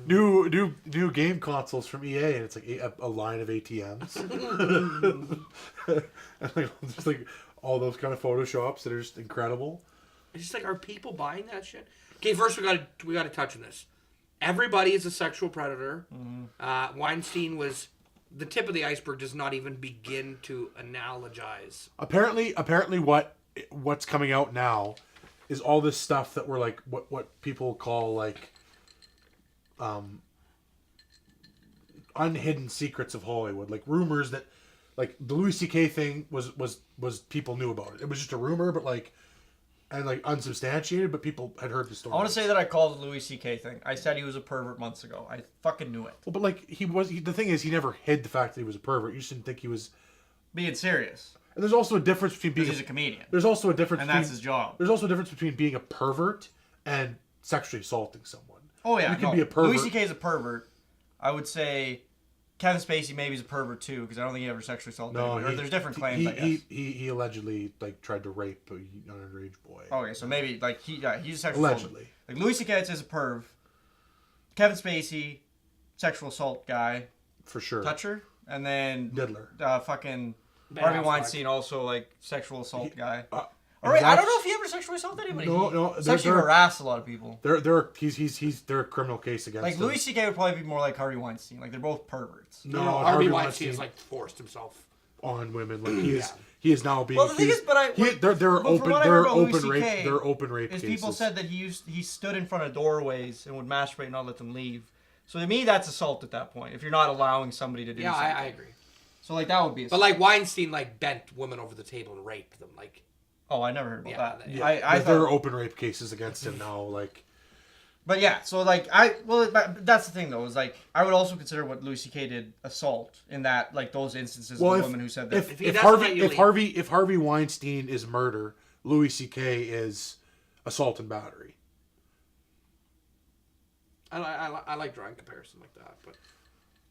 new game consoles from EA, and it's like a line of ATMs. And like just like all those kind of photoshops that are just incredible. It's just like, are people buying that shit? Okay, first we got to touch on this. Everybody is a sexual predator. Weinstein was the tip of the iceberg. Does not even begin to analogize. Apparently, what's coming out now is all this stuff that we're like what people call like unhidden secrets of Hollywood, like rumors that like the Louis C.K. thing was people knew about it. It was just a rumor, but like unsubstantiated, but people had heard the story. I want to say that I called the Louis C.K. thing. I said he was a pervert months ago. I fucking knew it. Well, but like the thing is, he never hid the fact that he was a pervert. You just didn't think he was. Being serious, And there's also a difference between being because he's a comedian, there's also a difference and between, that's his job. There's also a difference between being a pervert and sexually assaulting someone. Oh yeah, You can be a pervert. Louis C.K. is a pervert. I would say Kevin Spacey maybe is a pervert too, because I don't think he ever sexually assaulted anyone. Or there's different claims, I guess. He allegedly like tried to rape an underage boy. Okay, so maybe like he's a sexual assault. Allegedly. Like Louis C.K. is a perv. Kevin Spacey, sexual assault guy, For sure. toucher, and then Diddler. Fucking Ben Harvey Affleck. Weinstein also like sexual assault guy. Uh, All right, I don't that's- know if he ever sexually assaulted anybody. No, He no, sexually they're- harassed a lot of people. They're a criminal case against Like him. Louis C.K. would probably be more like Harvey Weinstein. Like they're both perverts. No, Harvey Weinstein has like forced himself. on women. Like he is now being. Well, the thing accused- is, but they're from open. what I They're heard about Louis open rape. CK They're open rape Is cases. people said that he stood in front of doorways and would masturbate and not let them leave. So to me, that's assault at that point. If you're not allowing somebody to do Yeah, something. I agree. So like that would be. But like Weinstein, like bent women over the table and raped them. Like, oh, I never heard about Yeah, that. yeah. I there are thought, open rape cases against him now. Like but yeah. So like but that's the thing though. Is like I would also consider what Louis C.K. did assault in that like those instances well, of if, women who said that. if, he if doesn't let you Harvey leave. if Harvey Weinstein is murder, Louis C.K. is assault and battery. I like drawing comparison like that, but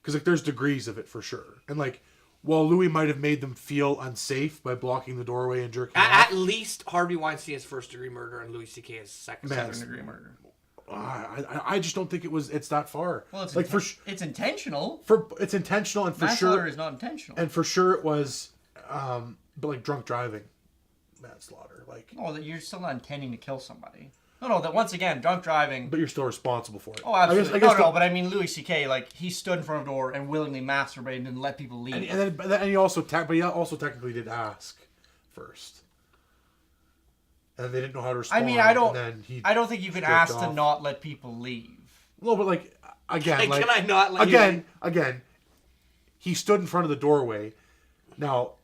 Because like there's degrees of it for sure, and like while Louis might have made them feel unsafe by blocking the doorway and jerking off, at least Harvey Weinstein is first degree murder and Louis C.K. is second Man, degree degree murder. I just don't think it's that far. Well, it's like it's intentional. It's intentional, and for Manslaughter sure is not intentional. and for sure it was, but like drunk driving, manslaughter, like. No, that you're still not intending to kill somebody. No, that once again, drunk driving. But you're still responsible for it. Oh, absolutely. I guess No, but I mean, Louis C.K. like he stood in front of a door and willingly masturbated and let people leave. And he also technically did ask first. And they didn't know how to respond. I mean, I don't think you can ask to not let people leave. No, but like again, Can I not let you leave? Again, he stood in front of the doorway. Now,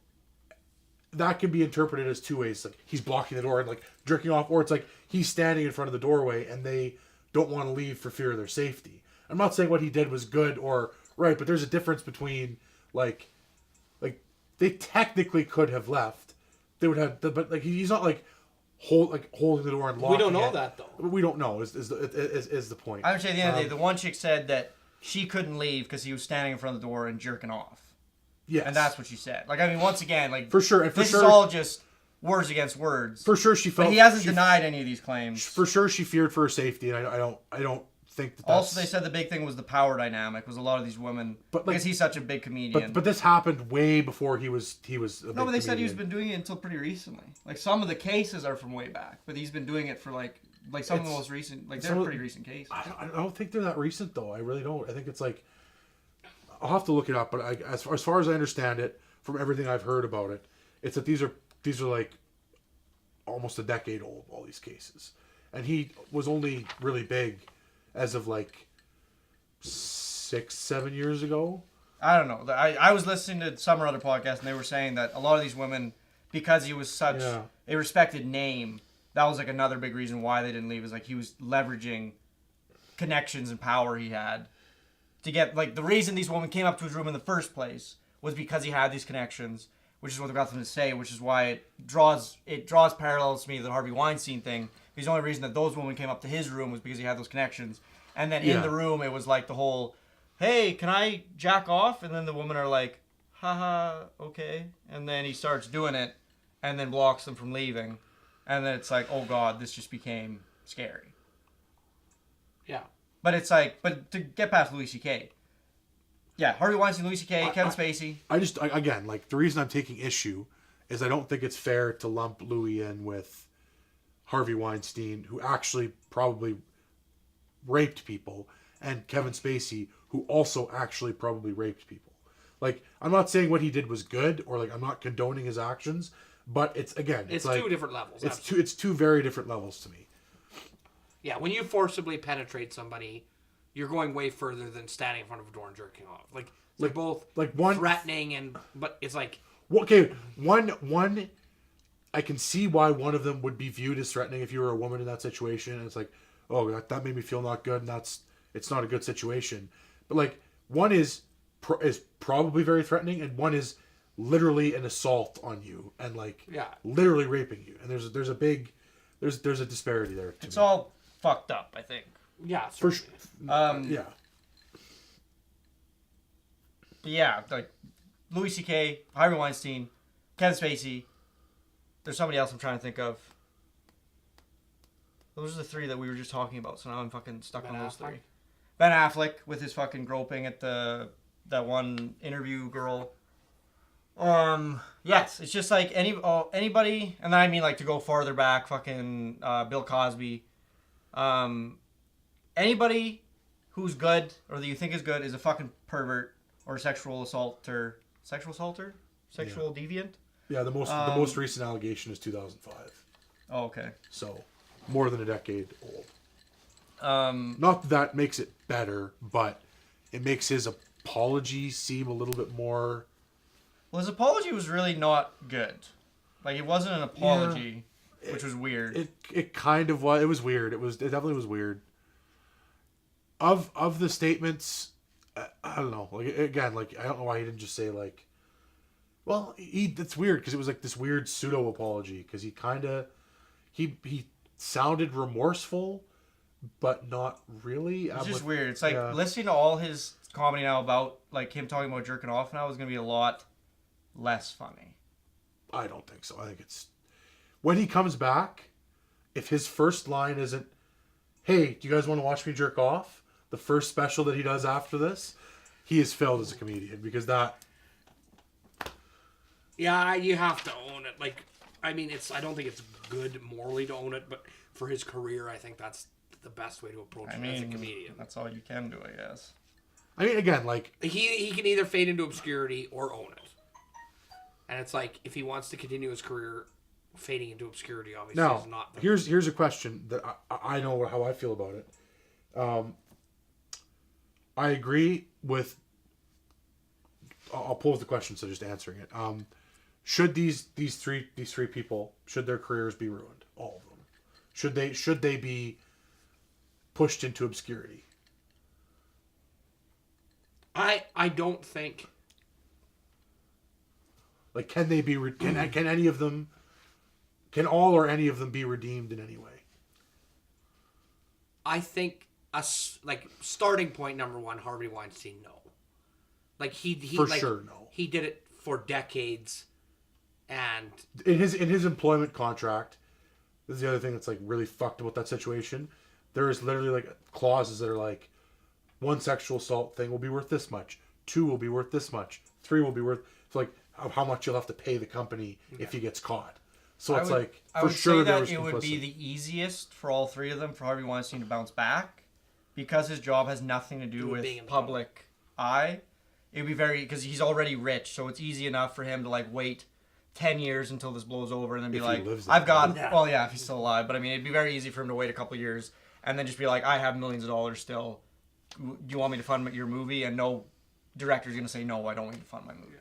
that can be interpreted as two ways. Like he's blocking the door and like jerking off, or it's like he's standing in front of the doorway and they don't want to leave for fear of their safety. I'm not saying what he did was good or right, but there's a difference between like they technically could have left. They would have, but like he's not like holding the door and locking it. We don't know that though. We don't know is the point. I would say at the end of the day, the one chick said that she couldn't leave because he was standing in front of the door and jerking off. Yes. And that's what she said. Like, I mean, once again, like for sure, this is all just words against words. For sure, she felt. But he hasn't denied any of these claims. For sure, she feared for her safety, and I don't think that. Also, they said the big thing was the power dynamic. Was a lot of these women, because he's such a big comedian. But this happened way before he was. No, but they said he's been doing it until pretty recently. Like some of the cases are from way back, but he's been doing it for like some of the most recent. Like they're pretty recent cases. I don't think they're that recent though. I really don't. I think it's like. I'll have to look it up, but as far as I understand it, from everything I've heard about it, it's that these are like almost a decade old, all these cases. And he was only really big as of like 6-7 years ago. I don't know. I was listening to some other podcast and they were saying that a lot of these women, because he was such a respected name, that was like another big reason why they didn't leave, is like he was leveraging connections and power he had to get, like, the reason these women came up to his room in the first place was because he had these connections, which is what got them to say, which is why it draws parallels to me to the Harvey Weinstein thing. Because the only reason that those women came up to his room was because he had those connections. And then in the room, it was like the whole, hey, can I jack off? And then the women are like, haha, okay. And then he starts doing it and then blocks them from leaving. And then it's like, oh God, this just became scary. Yeah. But it's like, but to get past Louis C.K., yeah, Harvey Weinstein, Louis C.K., Kevin Spacey. Again, like, the reason I'm taking issue is I don't think it's fair to lump Louis in with Harvey Weinstein, who actually probably raped people, and Kevin Spacey, who also actually probably raped people. Like, I'm not saying what he did was good, or like I'm not condoning his actions, but it's like, two different levels. It's two very different levels to me. Yeah, when you forcibly penetrate somebody, you're going way further than standing in front of a door and jerking off. Like they're both like one threatening but it's like okay, one I can see why one of them would be viewed as threatening if you were a woman in that situation, and it's like, oh, that made me feel not good, and it's not a good situation. But like one is probably very threatening, and one is literally an assault on you and like literally raping you, and there's a disparity there. It's all fucked up, I think. Yeah, for sure. Yeah, like Louis C.K., Harvey Weinstein, Kevin Spacey. There's somebody else I'm trying to think of. Those are the three that we were just talking about, so now I'm fucking stuck on those three. Ben Affleck with his fucking groping at that one interview girl. Yes, it's just like anybody, and then I mean like to go farther back, fucking Bill Cosby. Anybody who's good or that you think is good is a fucking pervert or a sexual assaulter, sexual deviant. Yeah, the most recent allegation is 2005. Oh, okay. So, more than a decade old. Not that makes it better, but it makes his apology seem a little bit more. Well, his apology was really not good. Like, it wasn't an apology, which was weird. It kind of was. It was weird. It definitely was weird. Of the statements, I don't know. Like, again, like, I don't know why he didn't just say like, well, that's weird because it was like this weird pseudo apology because he sounded remorseful, but not really. It's just weird. It's like listening to all his comedy now about like him talking about jerking off now is going to be a lot less funny. I don't think so. I think it's when he comes back, if his first line isn't, hey, do you guys want to watch me jerk off? The first special that he does after this, he is failed as a comedian because that. Yeah, you have to own it. Like, I mean, I don't think it's good morally to own it, but for his career, I think that's the best way to approach it as a comedian. That's all you can do, I guess. I mean, again, like he can either fade into obscurity or own it, and it's like if he wants to continue his career fading into obscurity, obviously now is not. here's a question that I know how I feel about it. I agree with. I'll pose the question, so just answering it. Should these three people, should their careers be ruined? All of them. Should they be pushed into obscurity? I don't think. Like, can they be? Can any of them? Can all or any of them be redeemed in any way? I think starting point number one, Harvey Weinstein, no. Like he For like, sure, no. He did it for decades, and In his employment contract, this is the other thing that's like really fucked about that situation. There is literally like clauses that are like, one sexual assault thing will be worth this much, 2 will be worth this much, 3 will be worth. It's like how much you'll have to pay the company if he gets caught. So it's like I for would sure say there that was it would be complicity. the easiest for all three of them for Harvey Weinstein to bounce back because his job has nothing to do Being with in the public eye. It would be very because he's already rich, so it's easy enough for him to like wait 10 years until this blows over and then be If he like, lives I've got Yeah. well, yeah, if he's still alive, but I mean, it'd be very easy for him to wait a couple years and then just be like, I have millions of dollars still. Do you want me to fund your movie? And no director's gonna say no, I don't want you to fund my movie,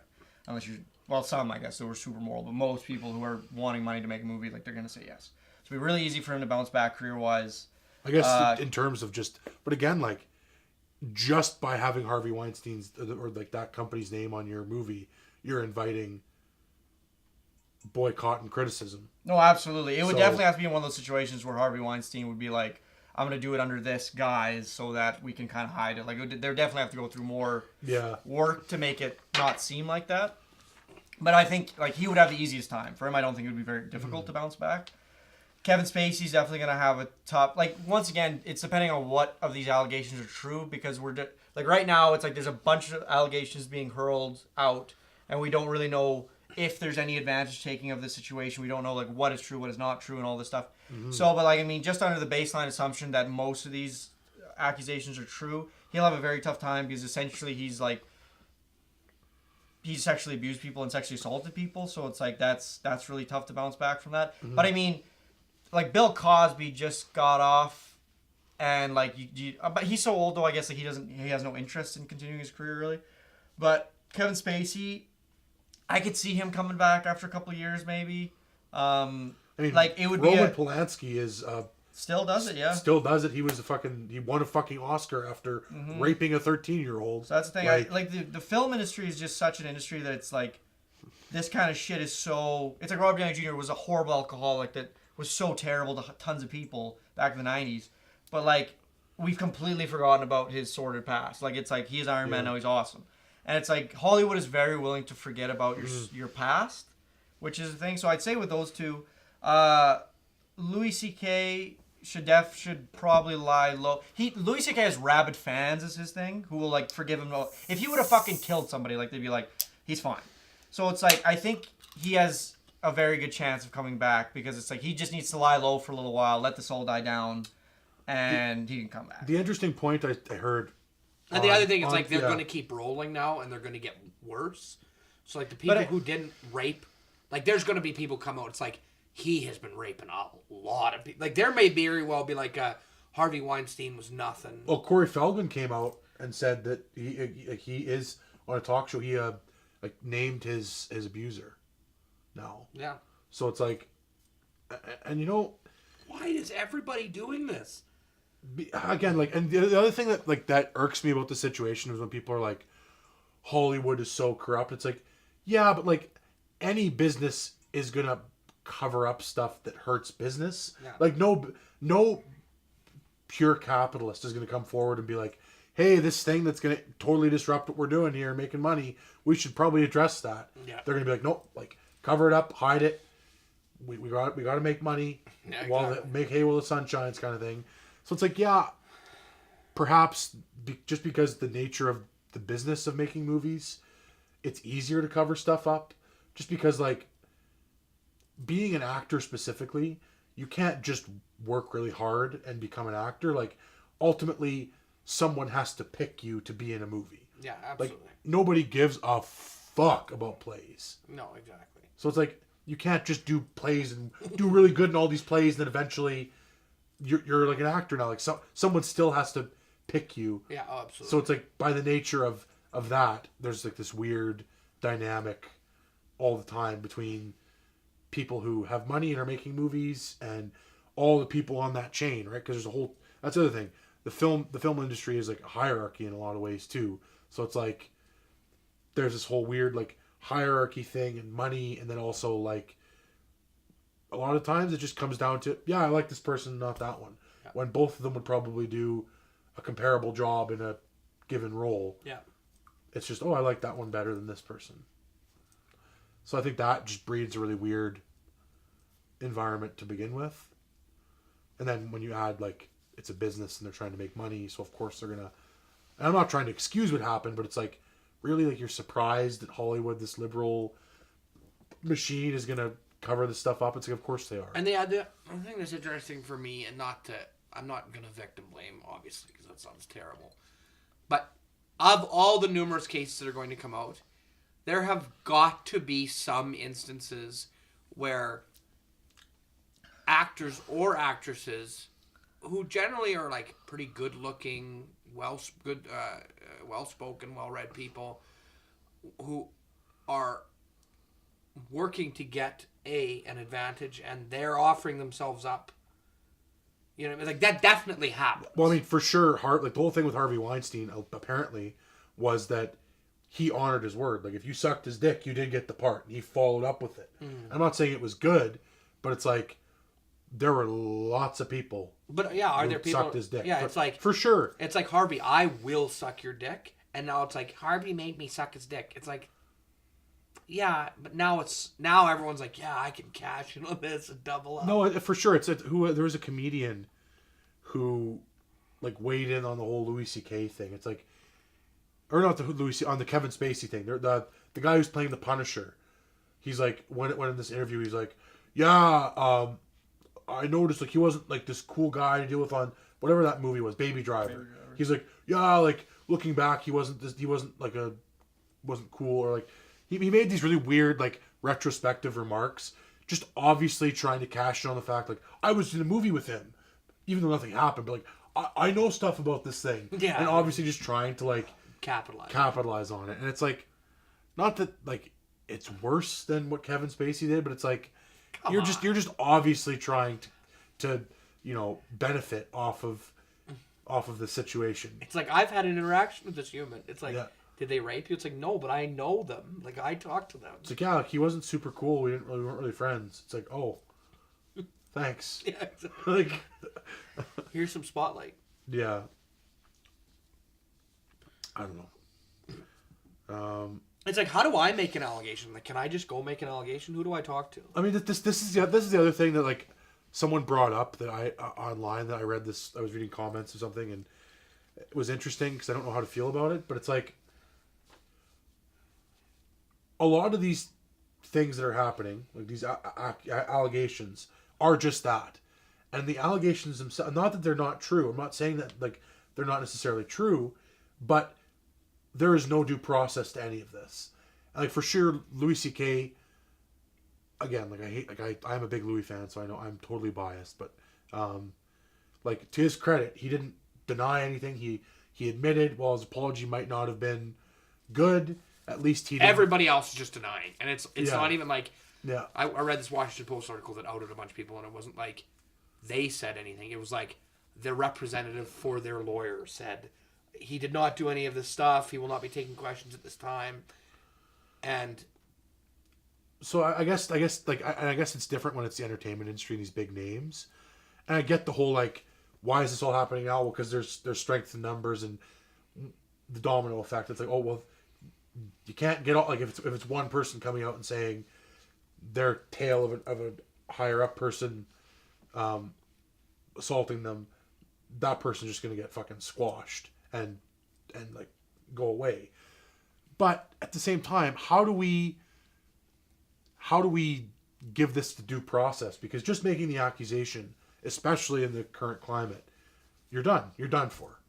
unless you. Well, some, I guess, they were super moral, but most people who are wanting money to make a movie, like, they're going to say yes. So it'd be really easy for him to bounce back career-wise. I guess in terms of just, but again, like, just by having Harvey Weinstein's or like that company's name on your movie, you're inviting boycott and criticism. No, absolutely. It would So- definitely have to be in one of those situations where Harvey Weinstein would be like, I'm going to do it under this guise so that we can kind of hide it. Like, they definitely have to go through more work to make it not seem like that. But I think like he would have the easiest time. For him, I don't think it would be very difficult to bounce back. Kevin Spacey's definitely going to have a top. Like once again, it's depending on what of these allegations are true because like right now it's like there's a bunch of allegations being hurled out, and we don't really know if there's any advantage taking of the situation. We don't know like what is true, what is not true, and all this stuff. So, but like I mean, just under the baseline assumption that most of these accusations are true, he'll have a very tough time because essentially he's sexually abused people and sexually assaulted people, so it's like that's really tough to bounce back from that. But I mean, like Bill Cosby just got off, and like but he's so old though. I guess like he has no interest in continuing his career really. But Kevin Spacey, I could see him coming back after a couple of years maybe. I mean, like it would Roman be Polanski is still does it, yeah. Still does it. He won a fucking Oscar after raping a 13-year-old. So that's the thing. Like the film industry is just such an industry that it's like this kind of shit is so. It's like Robert Downey Jr. was a horrible alcoholic that was so terrible to tons of people back in the 90s, but like we've completely forgotten about his sordid past. Like it's like he's Iron Man now, he's awesome, and it's like Hollywood is very willing to forget about your past, which is the thing. So I'd say with those two, Louis C.K. should probably lie low. Louis C.K. has rabid fans is his thing, who will like forgive him. If he would have fucking killed somebody, like they'd be like, he's fine. So it's like I think he has a very good chance of coming back because it's like he just needs to lie low for a little while, let this all die down, and he can come back. The interesting point I heard. And the other thing is like they're going to keep rolling now, and they're going to get worse. So like the people who didn't rape, like there's going to be people come out. It's like he has been raping a lot of people. Like there may very well be like Harvey Weinstein was nothing. Well, Corey Feldman came out and said that he is on a talk show. He like named his abuser. Now. Yeah. So it's like, and you know, why is everybody doing this? Again, like, and the other thing that irks me about the situation is when people are like, Hollywood is so corrupt. It's like, yeah, but like any business is gonna cover up stuff that hurts business. Yeah. Like no pure capitalist is gonna come forward and be like, hey, this thing that's gonna totally disrupt what we're doing here, making money, we should probably address that. Yeah. They're gonna be like, nope, like cover it up, hide it. We got to make money while make hay while the sun shines, kind of thing. So it's like, yeah, perhaps just because the nature of the business of making movies, it's easier to cover stuff up. Just because, like, being an actor specifically, you can't just work really hard and become an actor. Like, ultimately, someone has to pick you to be in a movie. Yeah, absolutely. Like, nobody gives a fuck about plays. No, exactly. So it's like, you can't just do plays and do really good in all these plays, and then eventually you're like an actor now. Like, someone still has to pick you. Yeah, oh, absolutely. So it's like, by the nature of that, there's like this weird dynamic all the time between people who have money and are making movies and all the people on that chain, right? Because there's a whole, that's the other thing. The film industry is like a hierarchy in a lot of ways too. So it's like, there's this whole weird like hierarchy thing and money, and then also like a lot of times it just comes down to, yeah, I like this person, not that one. Yeah. When both of them would probably do a comparable job in a given role. Yeah. It's just, oh, I like that one better than this person. So I think that just breeds a really weird environment to begin with. And then when you add, like, it's a business and they're trying to make money, so of course they're going to... And I'm not trying to excuse what happened, but it's like, really, like, you're surprised that Hollywood, this liberal machine, is going to cover this stuff up. It's like, of course they are. And the thing that's interesting for me, and I'm not going to victim blame, obviously, because that sounds terrible. But of all the numerous cases that are going to come out, there have got to be some instances where actors or actresses who generally are like pretty good looking, well-spoken, well-read people who are working to get an advantage, and they're offering themselves up. You know, like, that definitely happens. Well, I mean, for sure, like, the whole thing with Harvey Weinstein apparently was that he honored his word. Like, if you sucked his dick, you did get the part, and he followed up with it. I'm not saying it was good, but it's like, there were lots of people. But yeah, are there people sucked his dick? Yeah, it's like, for sure. It's like, Harvey, I will suck your dick, and now it's like, Harvey made me suck his dick. It's like, yeah, but now everyone's like, yeah, I can cash in on this and double up. No, for sure. There was a comedian who like weighed in on the whole Louis C.K. thing. It's like, or not on the Kevin Spacey thing. The guy who's playing the Punisher. He's like, when in this interview, he's like, yeah, I noticed like he wasn't like this cool guy to deal with on whatever that movie was, Baby Driver. He's like, yeah, like looking back, he wasn't cool, or like he made these really weird like retrospective remarks, just obviously trying to cash in on the fact like, I was in a movie with him, even though nothing happened, but like I know stuff about this thing. Yeah. And obviously just trying to like capitalize on it. And it's like, not that like it's worse than what Kevin Spacey did, but it's like, you're just obviously trying to you know, benefit off of the situation. It's like, I've had an interaction with this human. It's like, Yeah. Did they rape you? It's like, no, but I know them. Like, I talked to them. It's like, yeah, like, he wasn't super cool. We weren't really friends. It's like, oh, thanks. Yeah, exactly. Like, here's some spotlight. Yeah. I don't know. It's like, how do I make an allegation? Like, can I just go make an allegation? Who do I talk to? I mean, this is the other thing that like someone brought up that I online that I read this. I was reading comments or something, and it was interesting because I don't know how to feel about it. But it's like, a lot of these things that are happening, like these allegations, are just that. And the allegations themselves, not that they're not true. I'm not saying that like they're not necessarily true, but there is no due process to any of this. And like, for sure, Louis C.K. Again, like I'm a big Louis fan, so I know I'm totally biased. But like, to his credit, he didn't deny anything. He admitted, while his apology might not have been good, at least he didn't. Everybody else is just denying, and it's not even like, yeah. I read this Washington Post article that outed a bunch of people, and it wasn't like they said anything. It was like the representative for their lawyer said he did not do any of this stuff. He will not be taking questions at this time. And so I guess it's different when it's the entertainment industry and these big names. And I get the whole like, why is this all happening now? Well, because there's strength in numbers and the domino effect. It's like, oh well, you can't get all like, if it's one person coming out and saying their tale of a higher up person assaulting them, that person's just gonna get fucking squashed and like go away. But at the same time, how do we give this the due process? Because just making the accusation, especially in the current climate, you're done for,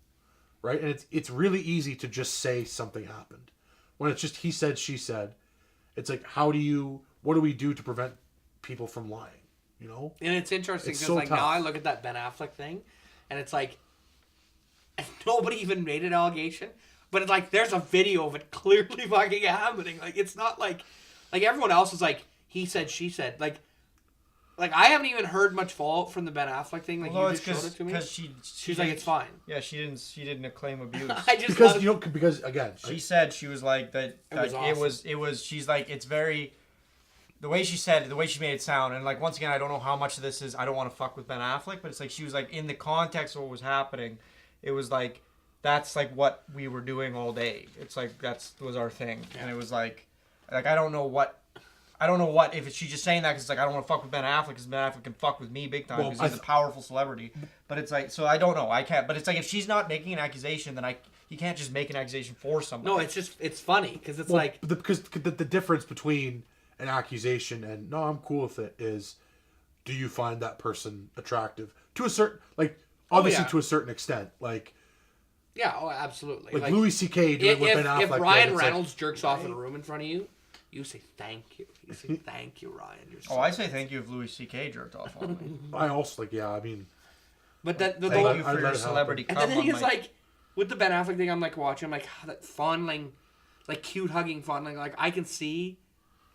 right? And it's really easy to just say something happened when it's just he said, she said. It's like, what do we do to prevent people from lying? You know? And it's interesting It's because so like tough. now I look at that Ben Affleck thing, and it's like nobody even made an allegation, but it's like there's a video of it clearly fucking happening. Like it's not like everyone else is like he said, she said. Like I haven't even heard much fallout from the Ben Affleck thing. Like Well, you it's just showed it to me. because She's like, it's fine. Yeah, she didn't claim abuse. I just Because again, She said she was like that. was awesome. It was. She's like, it's very. The way she said it, the way she made it sound, and like once again, I don't know how much of this is. I don't want to fuck with Ben Affleck, but it's like she was like in the context of what was happening. It was like that's like what we were doing all day. It's like was our thing, and it was like I don't know what if she's just saying that because it's like I don't want to fuck with Ben Affleck because Ben Affleck can fuck with me big time because he's a powerful celebrity. But it's like, so I don't know. I can't. But it's like if she's not making an accusation, then you can't just make an accusation for somebody. No, it's funny because it's like because the difference between an accusation and no, I'm cool with it is, do you find that person attractive to a certain obviously to a certain extent yeah, oh absolutely. like Louis C.K. doing what Ben Affleck if Ryan did, Reynolds jerks off in a room in front of you, you say thank you. You say thank you, Ryan. You're so I say thank you if Louis C.K. jerked off on me. I also I mean, but that the Thank you for I'd your let it celebrity and cum the thing on is my... like with the Ben Affleck thing, I'm like watching, I'm like that fondling, like cute hugging fondling. Like I can see,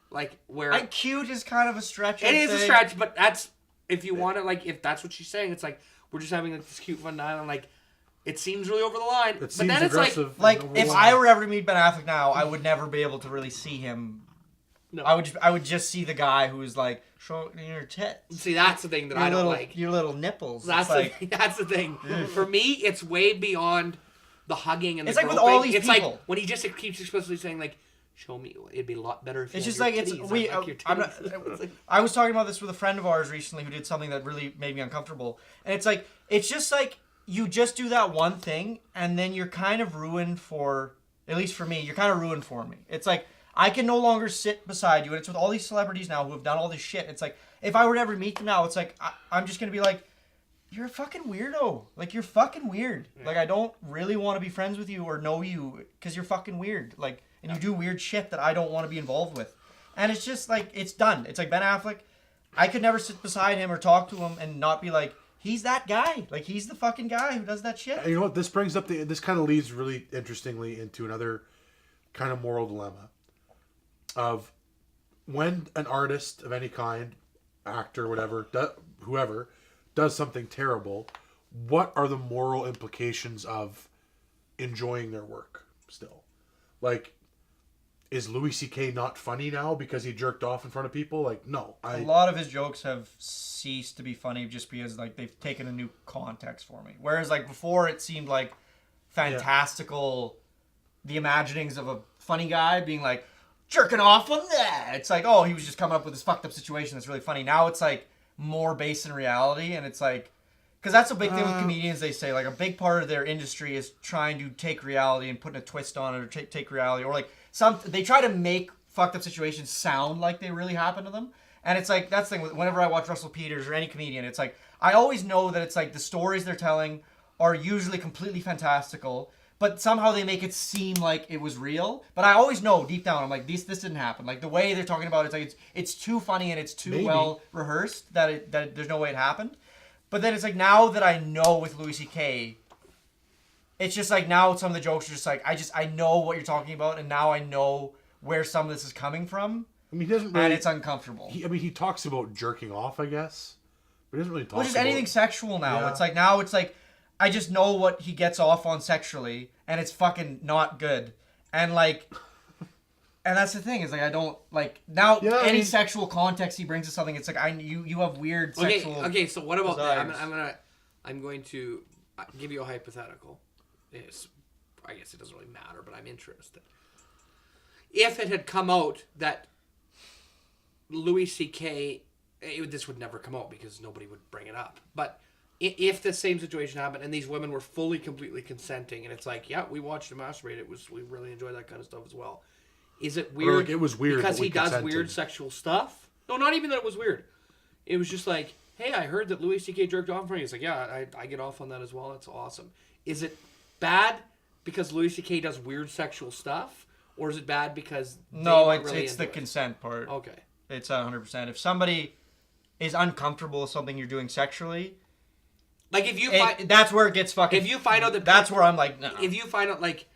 like where cute is kind of a stretch. it is a stretch, but that's if you want to if that's what she's saying, it's like we're just having like this cute fun night, and like it seems really over the line. it seems but then it's aggressive. Like and if overwhelming. I were ever to meet Ben Affleck now, I would never be able to really see him. No. I would just see the guy who's like, show your tits. see that's the thing that I don't like. Your little nipples. That's It's the that's the thing. For me, it's way beyond the hugging and It's the like with groping. all these it's people. like when he just keeps explicitly saying like, "Show me." It'd be a lot better if you It's had just your like it's titties. we. I like your I'm not. titties. It's like, I was talking about this with a friend of ours recently who did something that really made me uncomfortable, and it's just like you just do that one thing, and then you're kind of ruined for. At least for me, you're kind of ruined for me. It's like I can no longer sit beside you, and it's with all these celebrities now who have done all this shit. It's like if I were to ever meet them now, it's like I'm just gonna be like, you're a fucking weirdo. Like you're fucking weird. Yeah. Like I don't really want to be friends with you or know you because you're fucking weird. Like and you do weird shit that I don't want to be involved with. And it's just like it's done. It's like Ben Affleck. I could never sit beside him or talk to him and not be like, he's that guy. Like he's the fucking guy who does that shit. And you know what? This brings up this kind of leads really interestingly into another kind of moral dilemma of when an artist of any kind, actor, whatever, whoever, does something terrible, what are the moral implications of enjoying their work still? Like, is Louis C.K. not funny now because he jerked off in front of people? Like, no. A lot of his jokes have ceased to be funny just because like they've taken a new context for me. Whereas like before it seemed like fantastical, the imaginings of a funny guy being like, jerking off on that. It's like, oh, he was just coming up with this fucked up situation that's really funny. Now it's like more based in reality, and it's like, because that's a big thing with comedians. They say like a big part of their industry is trying to take reality and putting a twist on it, or take reality, or like they try to make fucked up situations sound like they really happen to them. And it's like that's the thing. Whenever I watch Russell Peters or any comedian, it's like I always know that it's like the stories they're telling are usually completely fantastical, but somehow they make it seem like it was real. But I always know deep down, I'm like, this didn't happen. Like the way they're talking about it, it's like it's too funny and it's too well rehearsed that there's no way it happened. But then it's like now that I know with Louis C.K., it's just like now some of the jokes are just like I know what you're talking about, and now I know where some of this is coming from. I mean, he doesn't really, and it's uncomfortable. He talks about jerking off, I guess, but he doesn't really talk Which is about anything sexual now. Yeah. It's like now it's like I just know what he gets off on sexually, and it's fucking not good. And like, and that's the thing is like I don't like now any sexual context he brings to something. It's like you have weird sexual. Okay. So what about that? desires. I'm going to give you a hypothetical. I guess it doesn't really matter, but I'm interested. If it had come out that Louis C.K. This would never come out because nobody would bring it up. But if the same situation happened and these women were fully, completely consenting, and it's like, yeah, we watched him masturbate. We really enjoyed that kind of stuff as well. Is it weird? Or like it was weird because but we he does consented. weird sexual stuff. No, not even that it was weird. It was just like, hey, I heard that Louis C.K. jerked off for you. It's like, yeah, I get off on that as well. That's awesome. Is it bad because Louis C.K. does weird sexual stuff, or is it bad because No, they weren't it's really it's the into it? consent part. Okay. It's 100%. If somebody is uncomfortable with something you're doing sexually, Like if you that's where it gets fucking. if you find out that that's where I'm like, no. if you find out like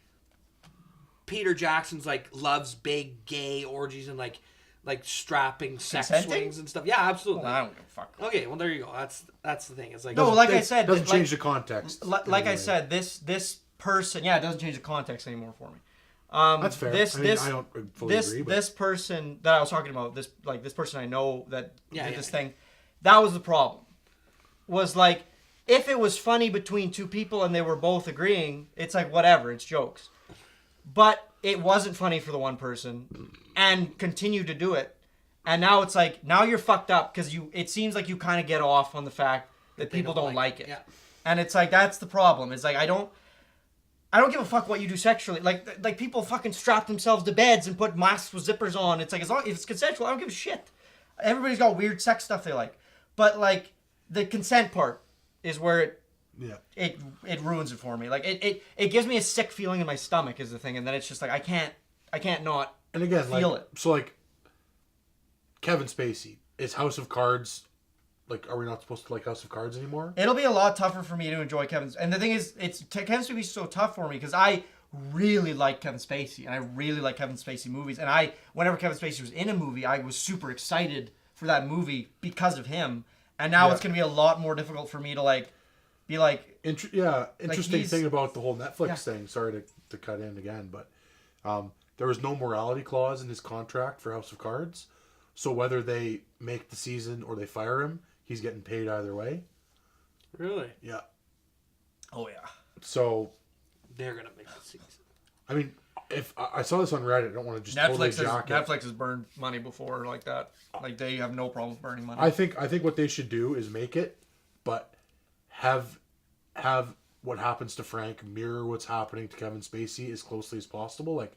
Peter Jackson's like loves big gay orgies and like strapping sex Consenting? swings and stuff. Yeah, absolutely. Well, I don't give a fuck. Okay, well there you go. That's the thing. It's like No, like I said, doesn't like- change the context. Like I anyway. said, this person, it doesn't change the context anymore for me. That's fair. This I mean, this I don't fully agree. But this person that I was talking about, this person I know that Yeah, did this yeah. thing, that was the problem. Was like, if it was funny between two people and they were both agreeing, it's like whatever, it's jokes. But it wasn't funny for the one person, and continued to do it, and now it's like now you're fucked up because it seems like you kind of get off on the fact that people don't like it, Yeah. and it's like that's the problem. It's like I don't give a fuck what you do sexually. Like people fucking strap themselves to beds and put masks with zippers on. It's like as long as it's consensual, I don't give a shit. Everybody's got weird sex stuff they like, but like the consent part is where it ruins it for me. Like it gives me a sick feeling in my stomach is the thing, and then it's just like I can't not and again, feel like, it. So like Kevin Spacey, is House of Cards like? Are we not supposed to like House of Cards anymore? It'll be a lot tougher for me to enjoy Kevin's. And the thing is, Kevin Spacey is so tough for me because I really like Kevin Spacey and I really like Kevin Spacey movies. And whenever Kevin Spacey was in a movie, I was super excited for that movie because of him. And now it's going to be a lot more difficult for me to be like. Interesting he's- thing about the whole Netflix Yeah. thing. Sorry to cut in again, but there was no morality clause in his contract for House of Cards. So whether they make the season or they fire him, he's getting paid either way. Really? Yeah. Oh yeah. So, They're gonna make the season. I mean, if I saw this on Reddit, I don't want to just totally jock it. Netflix has burned money before like that. Like they have no problem burning money. I think what they should do is make it, but have what happens to Frank mirror what's happening to Kevin Spacey as closely as possible. Like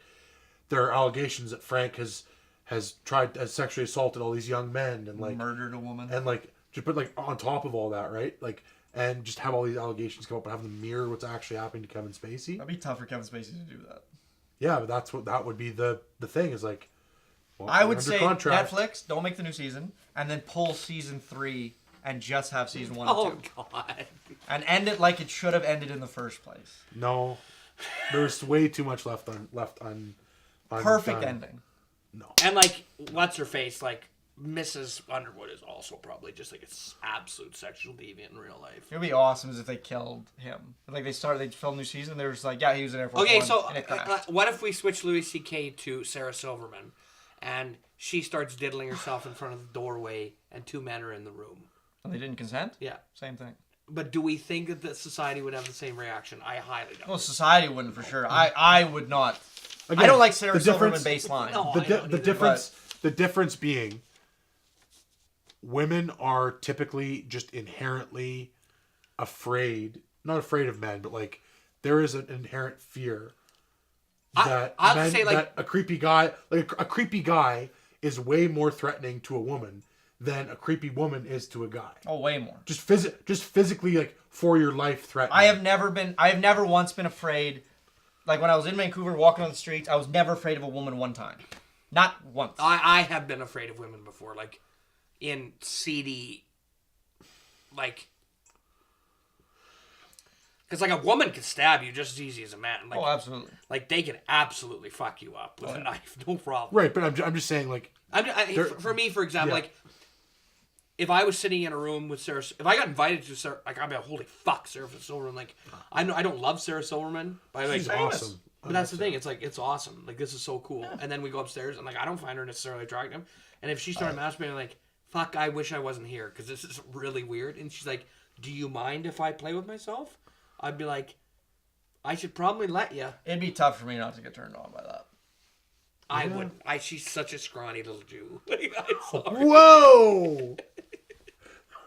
there are allegations that Frank has sexually assaulted all these young men and like murdered a woman. and like just put like on top of all that, right? Like and just have all these allegations come up and have them mirror what's actually happening to Kevin Spacey. That'd be tough for Kevin Spacey to do that. Yeah, but that would be the thing is like. Well, I you're would under say contract. Netflix, don't make the new season, and then pull season 3 and just have season 1 Oh and 2. God. And end it like it should have ended in the first place. No, there's way too much left on. Perfect ending. No. And like, what's her face? Like Mrs. Underwood is also probably just like an absolute sexual deviant in real life. It would be awesome as if they killed him. Like they filmed new season, they were just like, yeah, he was in Air Force Okay, One, so and it crashed. what if we switch Louis C.K. to Sarah Silverman, and she starts diddling herself in front of the doorway, and two men are in the room? And they didn't consent? Yeah. Same thing. But do we think that the society would have the same reaction? I highly doubt Well, it. society wouldn't for sure. I would not. Again, I don't like Sarah the Silverman difference- baseline. No. The, I di- don't the either, difference the difference being women are typically just inherently not afraid of men, but like there is an inherent fear that I'll say, like- that a creepy guy is way more threatening to a woman than a creepy woman is to a guy. Oh, way more. Just physically like for your life threatening. I have never once been afraid. Like when I was in Vancouver walking on the streets, I was never afraid of a woman one time. Not once. I have been afraid of women before, like in seedy, like, because like a woman can stab you just as easy as a man. Like, Oh, absolutely. like they can absolutely fuck you up with a knife, no problem. Right, but I'm just saying like For me, for example, Yeah. like if I was sitting in a room with Sarah, if I got invited to Sarah, like I'd be like, holy fuck, Sarah Silverman. Like I don't love Sarah Silverman, but like, she's awesome. But that's the thing. It's like it's awesome. Like this is so cool. And then we go upstairs, and like I don't find her necessarily attractive. And if she started masturbating, like fuck, I wish I wasn't here because this is really weird. And she's like, "Do you mind if I play with myself?" I'd be like, "I should probably let you." It'd be tough for me not to get turned on by that. I would. She's such a scrawny little Jew. I'm sorry. Whoa!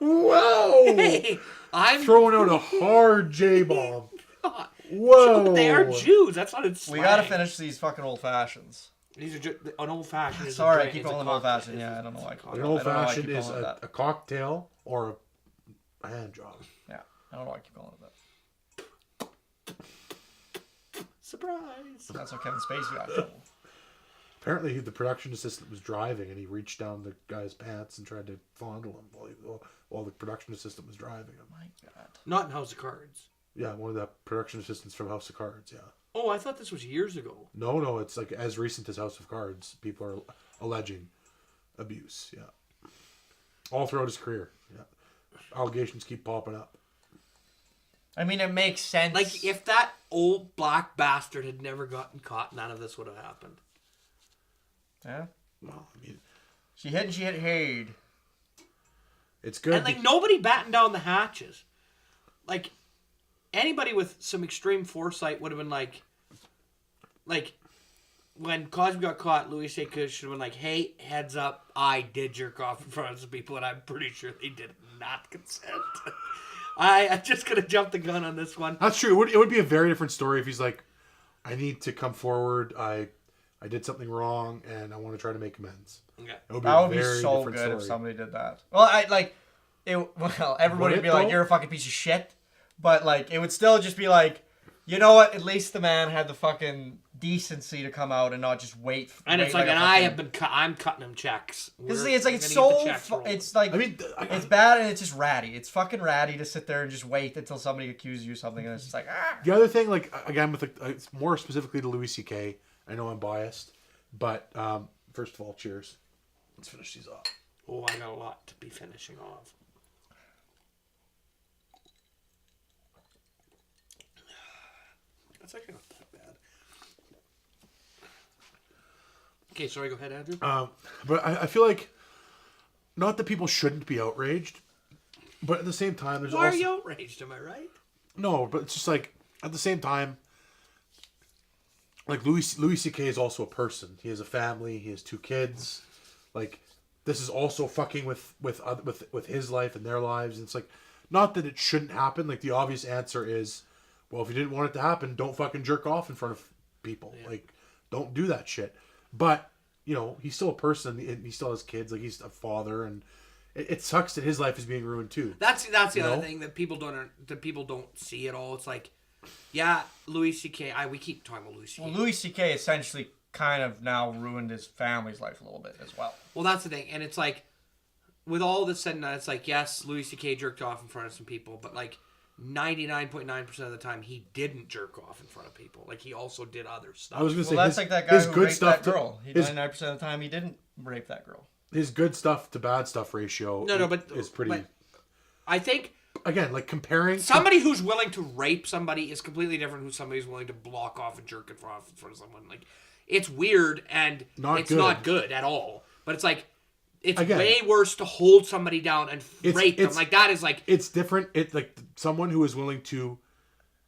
Whoa! Hey, I'm Throwing out a hard J-bomb. not. Whoa! They are Jews. That's not its We gotta finish these fucking old fashions. These are just an old fashioned. Sorry, I keep calling them old fashioned. Yeah, I don't know why. An old fashioned is a cocktail or a hand job. Yeah, I don't know why I keep calling it that. Surprise. That's how Kevin Spacey got in trouble. Apparently, the production assistant was driving and he reached down the guy's pants and tried to fondle him while the production assistant was driving him. My God. Not in House of Cards. Yeah, one of the production assistants from House of Cards. Yeah. Oh, I thought this was years ago. No, it's like as recent as House of Cards. People are alleging abuse. Yeah. All throughout his career. Yeah. Allegations keep popping up. I mean, it makes sense. Like, if that old black bastard had never gotten caught, none of this would have happened. Yeah. Well, I mean, She hit and she hit Haid. it's good. And, like, nobody battened down the hatches. Like, anybody with some extreme foresight would have been like, when Cosby got caught, Louis C.K. should have been like, hey, heads up, I did jerk off in front of some people, and I'm pretty sure they did not consent. I just could have jumped the gun on this one. That's true. It would be a very different story if he's like, I need to come forward. I did something wrong, and I want to try to make amends. Okay. That would be so good if somebody did that. Well, everybody would be like, "You're a fucking piece of shit," but like, it would still just be like, you know what? At least the man had the fucking decency to come out and not just wait. And it's like, I'm cutting him checks. Because it's bad and it's just ratty. It's fucking ratty to sit there and just wait until somebody accuses you of something, and it's just like, ah. The other thing, like again, with it's more specifically to Louis C.K. I know I'm biased, but first of all, cheers. Let's finish these off. Oh, I got a lot to be finishing off. That's actually not that bad. Okay, sorry, go ahead, Andrew. But I feel like, not that people shouldn't be outraged, but at the same time, there's Why also... are you outraged, am I right? No, but it's just like, at the same time, like Louis C.K. is also a person. He has a family. He has 2 kids. Like, this is also fucking with his life and their lives. And it's like, not that it shouldn't happen. Like, the obvious answer is, well, if you didn't want it to happen, don't fucking jerk off in front of people. Yeah. Like, don't do that shit. But, you know, he's still a person. And he still has kids. Like, he's a father. And it sucks that his life is being ruined, too. That's the other thing that people don't see at all. It's like, yeah, Louis C.K. We keep talking about Louis C.K. Well, Louis C.K. essentially kind of now ruined his family's life a little bit as well. Well, that's the thing. And it's like, with all this said and done, it's like, yes, Louis C.K. jerked off in front of some people, but like 99.9% of the time, he didn't jerk off in front of people. Like, he also did other stuff. I was going to say, that's like that guy who raped that girl. 99% of the time, he didn't rape that girl. His good stuff to bad stuff ratio is pretty... But I think... Again, like comparing... Somebody who's willing to rape somebody is completely different from somebody who's willing to block off and jerk off in front of someone. Like, it's weird and it's not good at all. But it's like, it's way worse to hold somebody down and rape them. Like, that is like... It's different. It's like someone who is willing to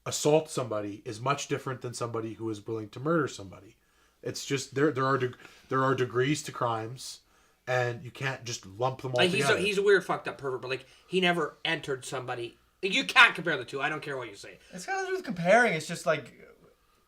assault somebody is much different than somebody who is willing to murder somebody. It's just, there are degrees to crimes... And you can't just lump them all together. He's a weird, fucked up pervert, but like, he never entered somebody. Like, you can't compare the two. I don't care what you say. It's got to do with comparing. It's just like,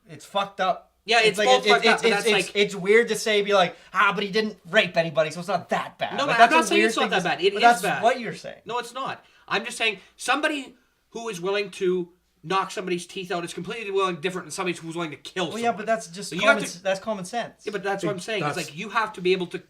it's fucked up. Yeah, it's like, both fucked up. It's weird to say, be like, but he didn't rape anybody, so it's not that bad. No, like, I'm not saying it's not that bad. It is bad. That's what you're saying. No, it's not. I'm just saying somebody who is willing to knock somebody's teeth out is completely different than somebody who's willing to kill someone. Well, yeah, but that's just that's common sense. Yeah, but that's what I'm saying. It's like, you have to be able to...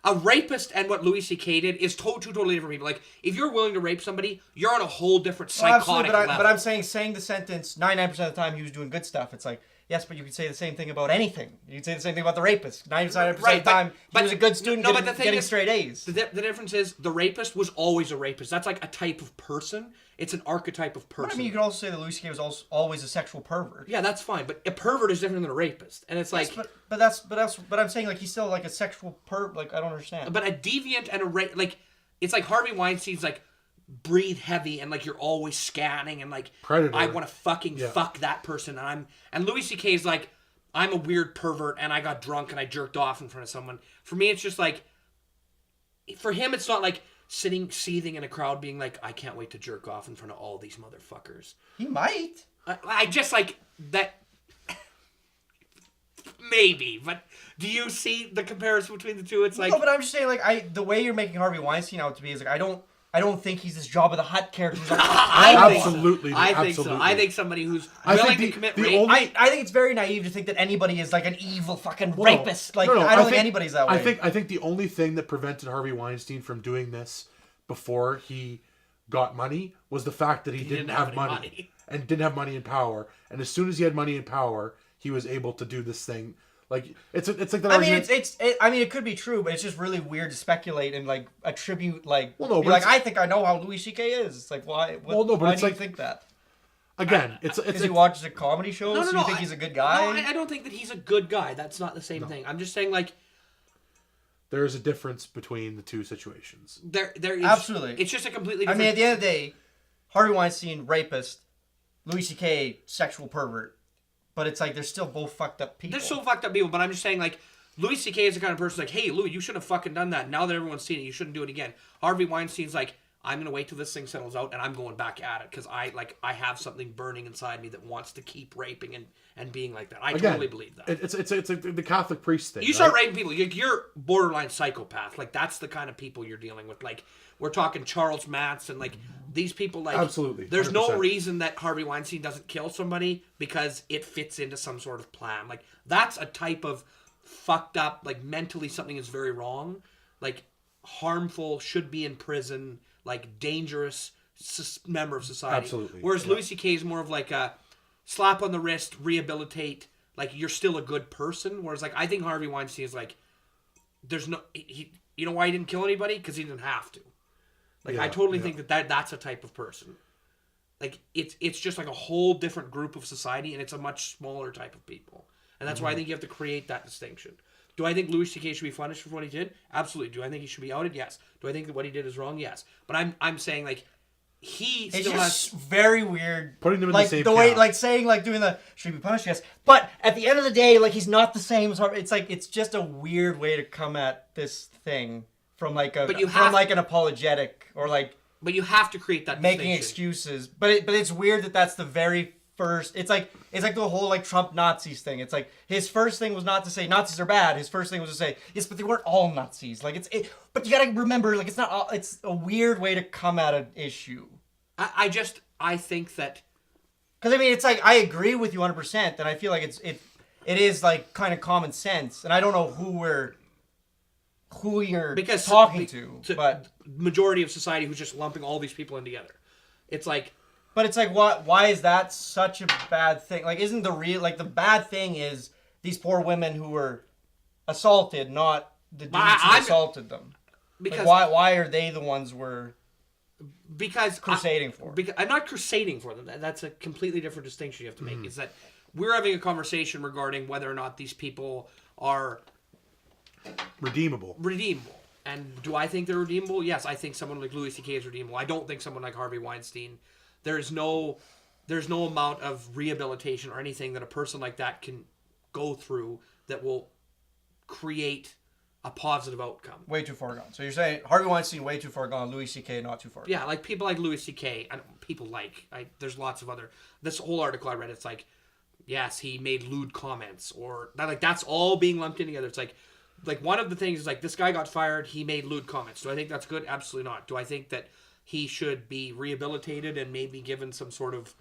A rapist and what Louis C.K. did is two totally different people. Like, if you're willing to rape somebody, you're on a whole different psychotic level. But I'm saying the sentence, 99% of the time he was doing good stuff. It's like, yes, but you could say the same thing about anything. You could say the same thing about the rapist. 99% of the time, he was a good student getting straight A's. The difference is, the rapist was always a rapist. That's like a type of person. It's an archetype of person. But I mean, you could also say that Louis C.K. was always a sexual pervert. Yeah, that's fine. But a pervert is different than a rapist. And it's like... Yes, but I'm saying, like, he's still like a sexual like, I don't understand. But a deviant and a like, it's like Harvey Weinstein's like, breathe heavy and like, you're always scanning and like, Predator. I want to fucking fuck that person. And Louis C.K. is like, I'm a weird pervert and I got drunk and I jerked off in front of someone. For me, it's just like, for him, it's not like sitting seething in a crowd being like, I can't wait to jerk off in front of all these motherfuckers. He might. I just like that. Maybe, but do you see the comparison between the two? It's like, no, but I'm just saying, like, the way you're making Harvey Weinstein out to be is like, I don't think he's this Job of the Hutt character. Like, Absolutely. I think absolutely. so. I think somebody who's I willing think to commit the rape. only- I think it's very naive to think that anybody is like an evil fucking rapist. Like, I don't think anybody's that way. I think the only thing that prevented Harvey Weinstein from doing this before he got money was the fact that he didn't have any money and didn't have money and power. And as soon as he had money and power, he was able to do this thing. Like it's like that. I mean, it could be true, but it's just really weird to speculate and like attribute like. Well, no, be but like I think I know how Louis C.K. is. It's like why? Why it's do you like- think that? Again, it's Because he watches the comedy shows. No, so you think he's a good guy? No, I don't think that he's a good guy. That's not the same thing. I'm just saying, like, there is a difference between the two situations. there is Absolutely. It's just a completely I different. mean, at the end of the day, Harvey Weinstein, rapist, Louis C.K., sexual pervert. But it's like they're still both fucked up people. They're so fucked up people, but I'm just saying, like, Louis C.K. is the kind of person like, hey, Louis, you shouldn't have fucking done that. Now that everyone's seen it, you shouldn't do it again. Harvey Weinstein's like, I'm gonna wait till this thing settles out, and I'm going back at it because I have something burning inside me that wants to keep raping and being like that. I totally believe that. It's like the Catholic priest thing. You start raping people, you're borderline psychopath. Like, that's the kind of people you're dealing with. Like, we're talking Charles Manson, like these people. Like, Absolutely, there's no 100%. reason that Harvey Weinstein doesn't kill somebody because it fits into some sort of plan. Like, that's a type of fucked up. Like, mentally something is very wrong. Like, harmful, should be in prison. Like, dangerous member of society. Absolutely. Whereas Louis C.K. is more of like a slap on the wrist, rehabilitate. Like, you're still a good person. Whereas, like, I think Harvey Weinstein is like, there's no he. You know why he didn't kill anybody? Because he didn't have to. Like, I totally think that's a type of person. Like, it's just like a whole different group of society, and it's a much smaller type of people. And that's why I think you have to create that distinction. Do I think Louis C.K. should be punished for what he did? Absolutely. Do I think he should be outed? Yes. Do I think that what he did is wrong? Yes. But I'm saying, like, he It's still just has... very weird. Putting them in like the same way, camp. like saying, like doing the should he be punished? Yes, but at the end of the day, like he's not the same as Harvey. It's like it's just a weird way to come at this thing from like a like an apologetic or like. But you have to create that making distinction. excuses. But it's weird that that's the very first. It's like the whole like Trump Nazis thing. It's like his first thing was not to say Nazis are bad. His first thing was to say yes, but they weren't all Nazis. Like but you gotta remember, like it's not all. It's a weird way to come at an issue. I think that Because I mean, it's like I agree with you 100%, and I feel like it is like kind of common sense, and I don't know who you're talking to, but majority of society who's just lumping all these people in together. It's like, but it's like why is that such a bad thing? Like, isn't the bad thing is these poor women who were assaulted, not the dudes who assaulted them? Because like, why are they the ones we're crusading for? Because I'm not crusading for them. That's a completely different distinction you have to make. Is that we're having a conversation regarding whether or not these people are redeemable. And do I think they're redeemable? Yes, I think someone like Louis C.K. is redeemable. I don't think someone like Harvey Weinstein. There's no amount of rehabilitation or anything that a person like that can go through that will create a positive outcome. Way too far gone. So you're saying Harvey Weinstein way too far gone, Louis C.K. not too far gone. Yeah, like people like Louis C.K. There's lots of other. This whole article I read, it's like, yes, he made lewd comments, or like that's all being lumped in together. It's like one of the things is like this guy got fired, he made lewd comments. Do I think that's good? Absolutely not. Do I think that he should be rehabilitated and maybe given some sort of,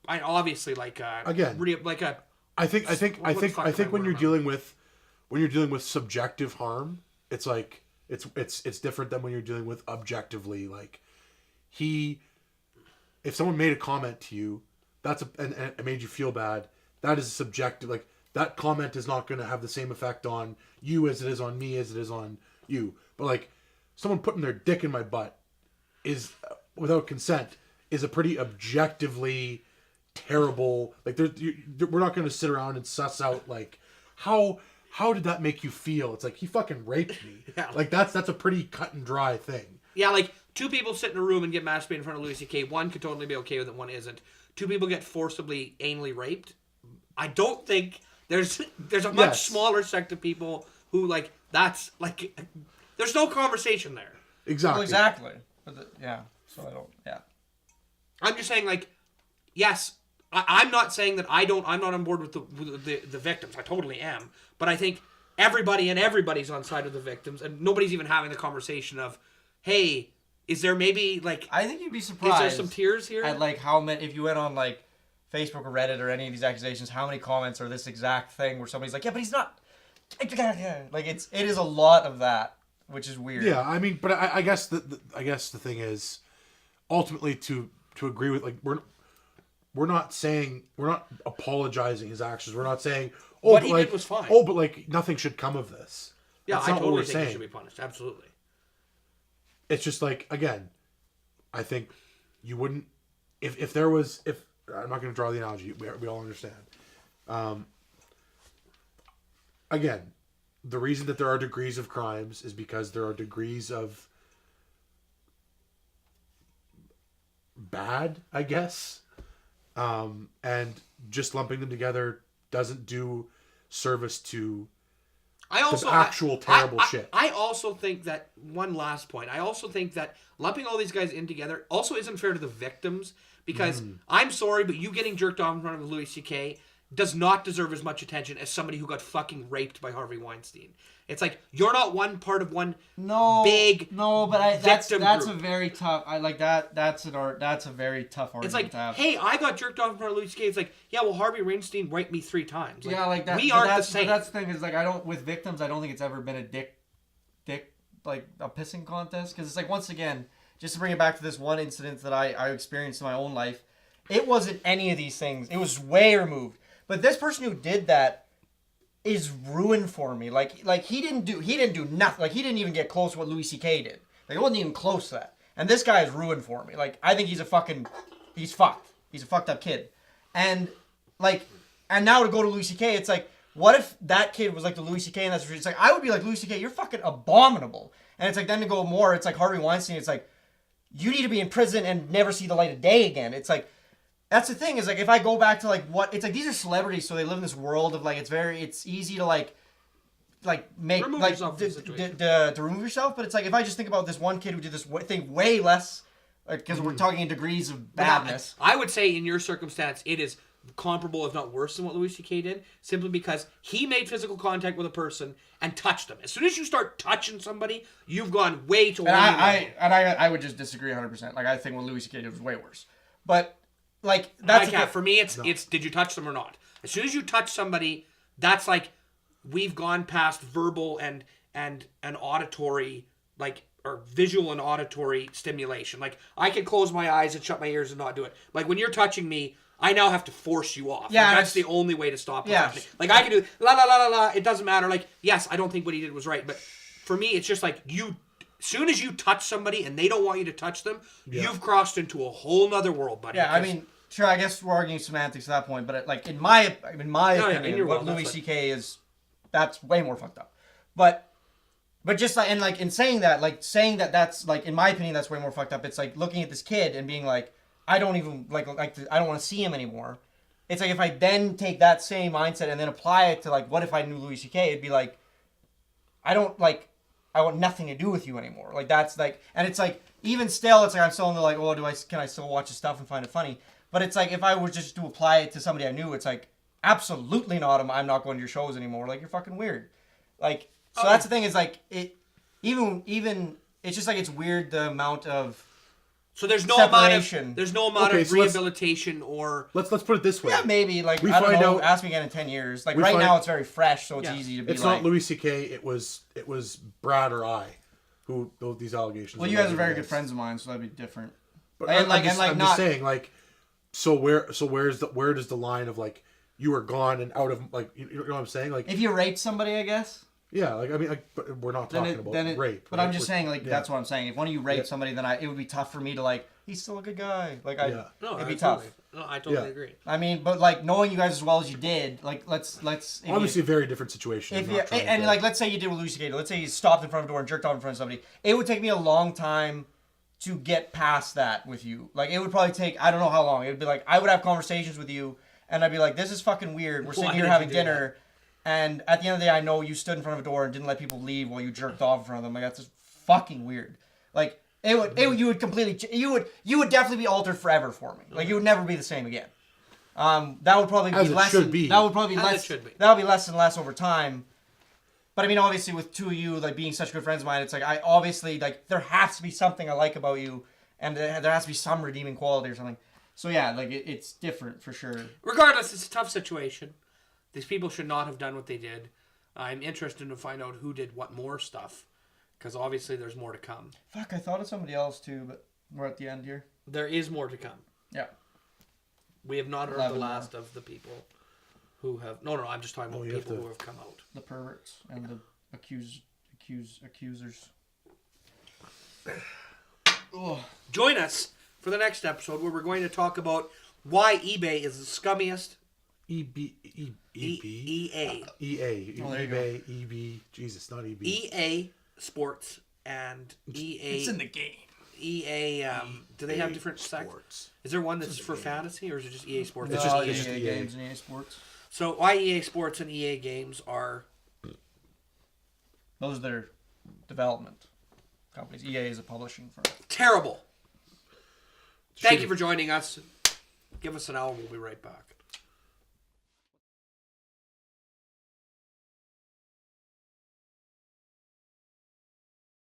I obviously like again like a. I think when you're dealing with subjective harm, it's like it's different than when you're dealing with objectively. Like if someone made a comment to you, and it made you feel bad, that is subjective. Like that comment is not going to have the same effect on you as it is on me as it is on you. But like someone putting their dick in my butt is without consent is a pretty objectively terrible. Like we're not going to sit around and suss out like how did that make you feel? It's like he fucking raped me. Yeah. Like that's a pretty cut and dry thing. Yeah, like two people sit in a room and get masturbated in front of Louis C.K. One could totally be okay with it, one isn't. Two people get forcibly anally raped. I don't think there's a much smaller sect of people who like That's like, there's no conversation there. Exactly. Well, exactly. Yeah. So I don't. Yeah. I'm just saying, like, yes, I'm not saying that I'm not on board with the victims. I totally am. But I think everybody's on side of the victims, and nobody's even having the conversation of, hey, is there maybe, like... I think you'd be surprised. Is there some tears here? At, like, how many... If you went on, like, Facebook or Reddit or any of these accusations, how many comments are this exact thing where somebody's like, yeah, but he's not... Like, it is a lot of that, which is weird. Yeah, I mean, but I guess the thing is, ultimately, to agree with, like, we're not apologizing his actions. We're not saying, oh, what but he like, did was fine. oh, but like nothing should come of this. Yeah, That's I not what totally we're think saying. he should be punished. Absolutely. It's just like, again, I think you wouldn't, if there was, I'm not going to draw the analogy. We all understand. Again, the reason that there are degrees of crimes is because there are degrees of bad, I guess. And just lumping them together doesn't do service to actual terrible shit. I also think that, one last point, I also think that lumping all these guys in together also isn't fair to the victims, because I'm sorry, but you getting jerked off in front of Louis C.K. does not deserve as much attention as somebody who got fucking raped by Harvey Weinstein. It's like, you're not one part of one big but that's group. a very tough. I like that. That's a very tough argument. It's like, to have. hey, I got jerked off in front of Louis C.K. It's like, yeah, well, Harvey Weinstein raped me 3 times. Like, yeah, like that. We but aren't the same. But that's the thing is, like, I don't, with victims, I don't think it's ever been a dick, like a pissing contest, because it's like, once again, just to bring it back to this one incident that I experienced in my own life, it wasn't any of these things. It was way removed. But this person who did that is ruined for me. Like he didn't do nothing. Like, he didn't even get close to what Louis C.K. did. Like, it wasn't even close to that. And this guy is ruined for me. Like, I think he's fucked. He's a fucked up kid. And now to go to Louis C.K., it's like, what if that kid was like the Louis C.K. and that's it's like, I would be like, Louis C.K., you're fucking abominable. And it's like, then to go more, it's like Harvey Weinstein, it's like, you need to be in prison and never see the light of day again. It's like, that's the thing, is like, if I go back to like what it's like, these are celebrities, so they live in this world of like, it's easy to like make remove like yourself from the situation. to remove yourself. But it's like, if I just think about this one kid who did this thing way less, because we're talking in degrees of badness. I would say in your circumstance, it is comparable, if not worse, than what Louis C.K. did, simply because he made physical contact with a person and touched them. As soon as you start touching somebody, you've gone way too And I would just disagree 100%. Like, I think what Louis C.K. did was way worse. But like, that's for me, it's did you touch them or not? As soon as you touch somebody, that's like, we've gone past verbal and an auditory, like, or visual and auditory stimulation. Like, I can close my eyes and shut my ears and not do it. Like, when you're touching me, I now have to force you off. Yeah, like, that's the only way to stop it. Yeah. Like, I can do la la la la la. It doesn't matter. Like, yes, I don't think what he did was right, but for me, it's just like, soon as you touch somebody and they don't want you to touch them, you've crossed into a whole nother world, buddy. Yeah, I mean, sure, I guess we're arguing semantics at that point, but like, in my opinion, what Louis C.K. is, that's way more fucked up. But just like, and like, in saying that, that's like, in my opinion, that's way more fucked up. It's like looking at this kid and being like, I don't even I don't want to see him anymore. It's like, if I then take that same mindset and then apply it to like, what if I knew Louis C.K., it'd be like, I want nothing to do with you anymore. Like, that's like, and it's like, even still, it's like, I'm still in the like, oh, can I still watch his stuff and find it funny? But it's like, if I were just to apply it to somebody I knew, it's like, absolutely not, I'm not going to your shows anymore. Like, you're fucking weird. Like, so that's the thing, is like, even, it's just like, it's weird the amount of so there's no separation. amount of rehabilitation or... Let's put it this way. Yeah, maybe. Like, we I don't find know. out, ask me again in 10 years. Like, right now, it's very fresh, so it's easy to be it's like... not Louis C.K., it was Brad or I who these allegations. Well, you guys are very good friends of mine, so that'd be different. But And I'm just saying, like, where does the line of, like, you are gone and out of, like, you know what I'm saying? Like, if you rape somebody, I guess. Yeah, like, I mean, like, but we're not talking about rape. But right? I'm just saying, like, that's what I'm saying. If one of you raped somebody, then it would be tough for me to, like, he's still a good guy. Like, it'd be tough. No, I totally agree. I mean, but, like, knowing you guys as well as you did, like, let's obviously a very different situation. Like, let's say you did with Louis C.K. Let's say you stopped in front of a door and jerked off in front of somebody. It would take me a long time to get past that with you. Like, it would probably take, I don't know how long. It would be like, I would have conversations with you, and I'd be like, this is fucking weird. We're sitting here having dinner. And at the end of the day, I know you stood in front of a door and didn't let people leave while you jerked off in front of them. Like, that's just fucking weird. Like, you would completely, you would definitely be altered forever for me. Like, you would never be the same again. That would probably As be it less. should be. That would probably be As it less. should be. That would be less and less over time. But I mean, obviously, with two of you like being such good friends of mine, it's like I obviously like there has to be something I like about you, and there has to be some redeeming quality or something. So yeah, like it's different for sure. Regardless, it's a tough situation. These people should not have done what they did. I'm interested to find out who did what more stuff, because obviously there's more to come. Fuck, I thought of somebody else too, but we're at the end here. There is more to come. Yeah. We have not heard 11 the last of the people who have. No, I'm just talking about people who have come out. The perverts and the accusers. Join us for the next episode where we're going to talk about why eBay is the scummiest. EA. eBay, EB. Jesus, not EB. EA Sports and EA. It's in the game. EA. Do they have different sects? Is there one that's for fantasy, or is it just EA Sports? No, It's just EA EA. games and EA Sports. So why EA Sports and EA Games are Those are their development companies. EA is a publishing firm. terrible. Thank you for joining us. Give us an hour. We'll be right back.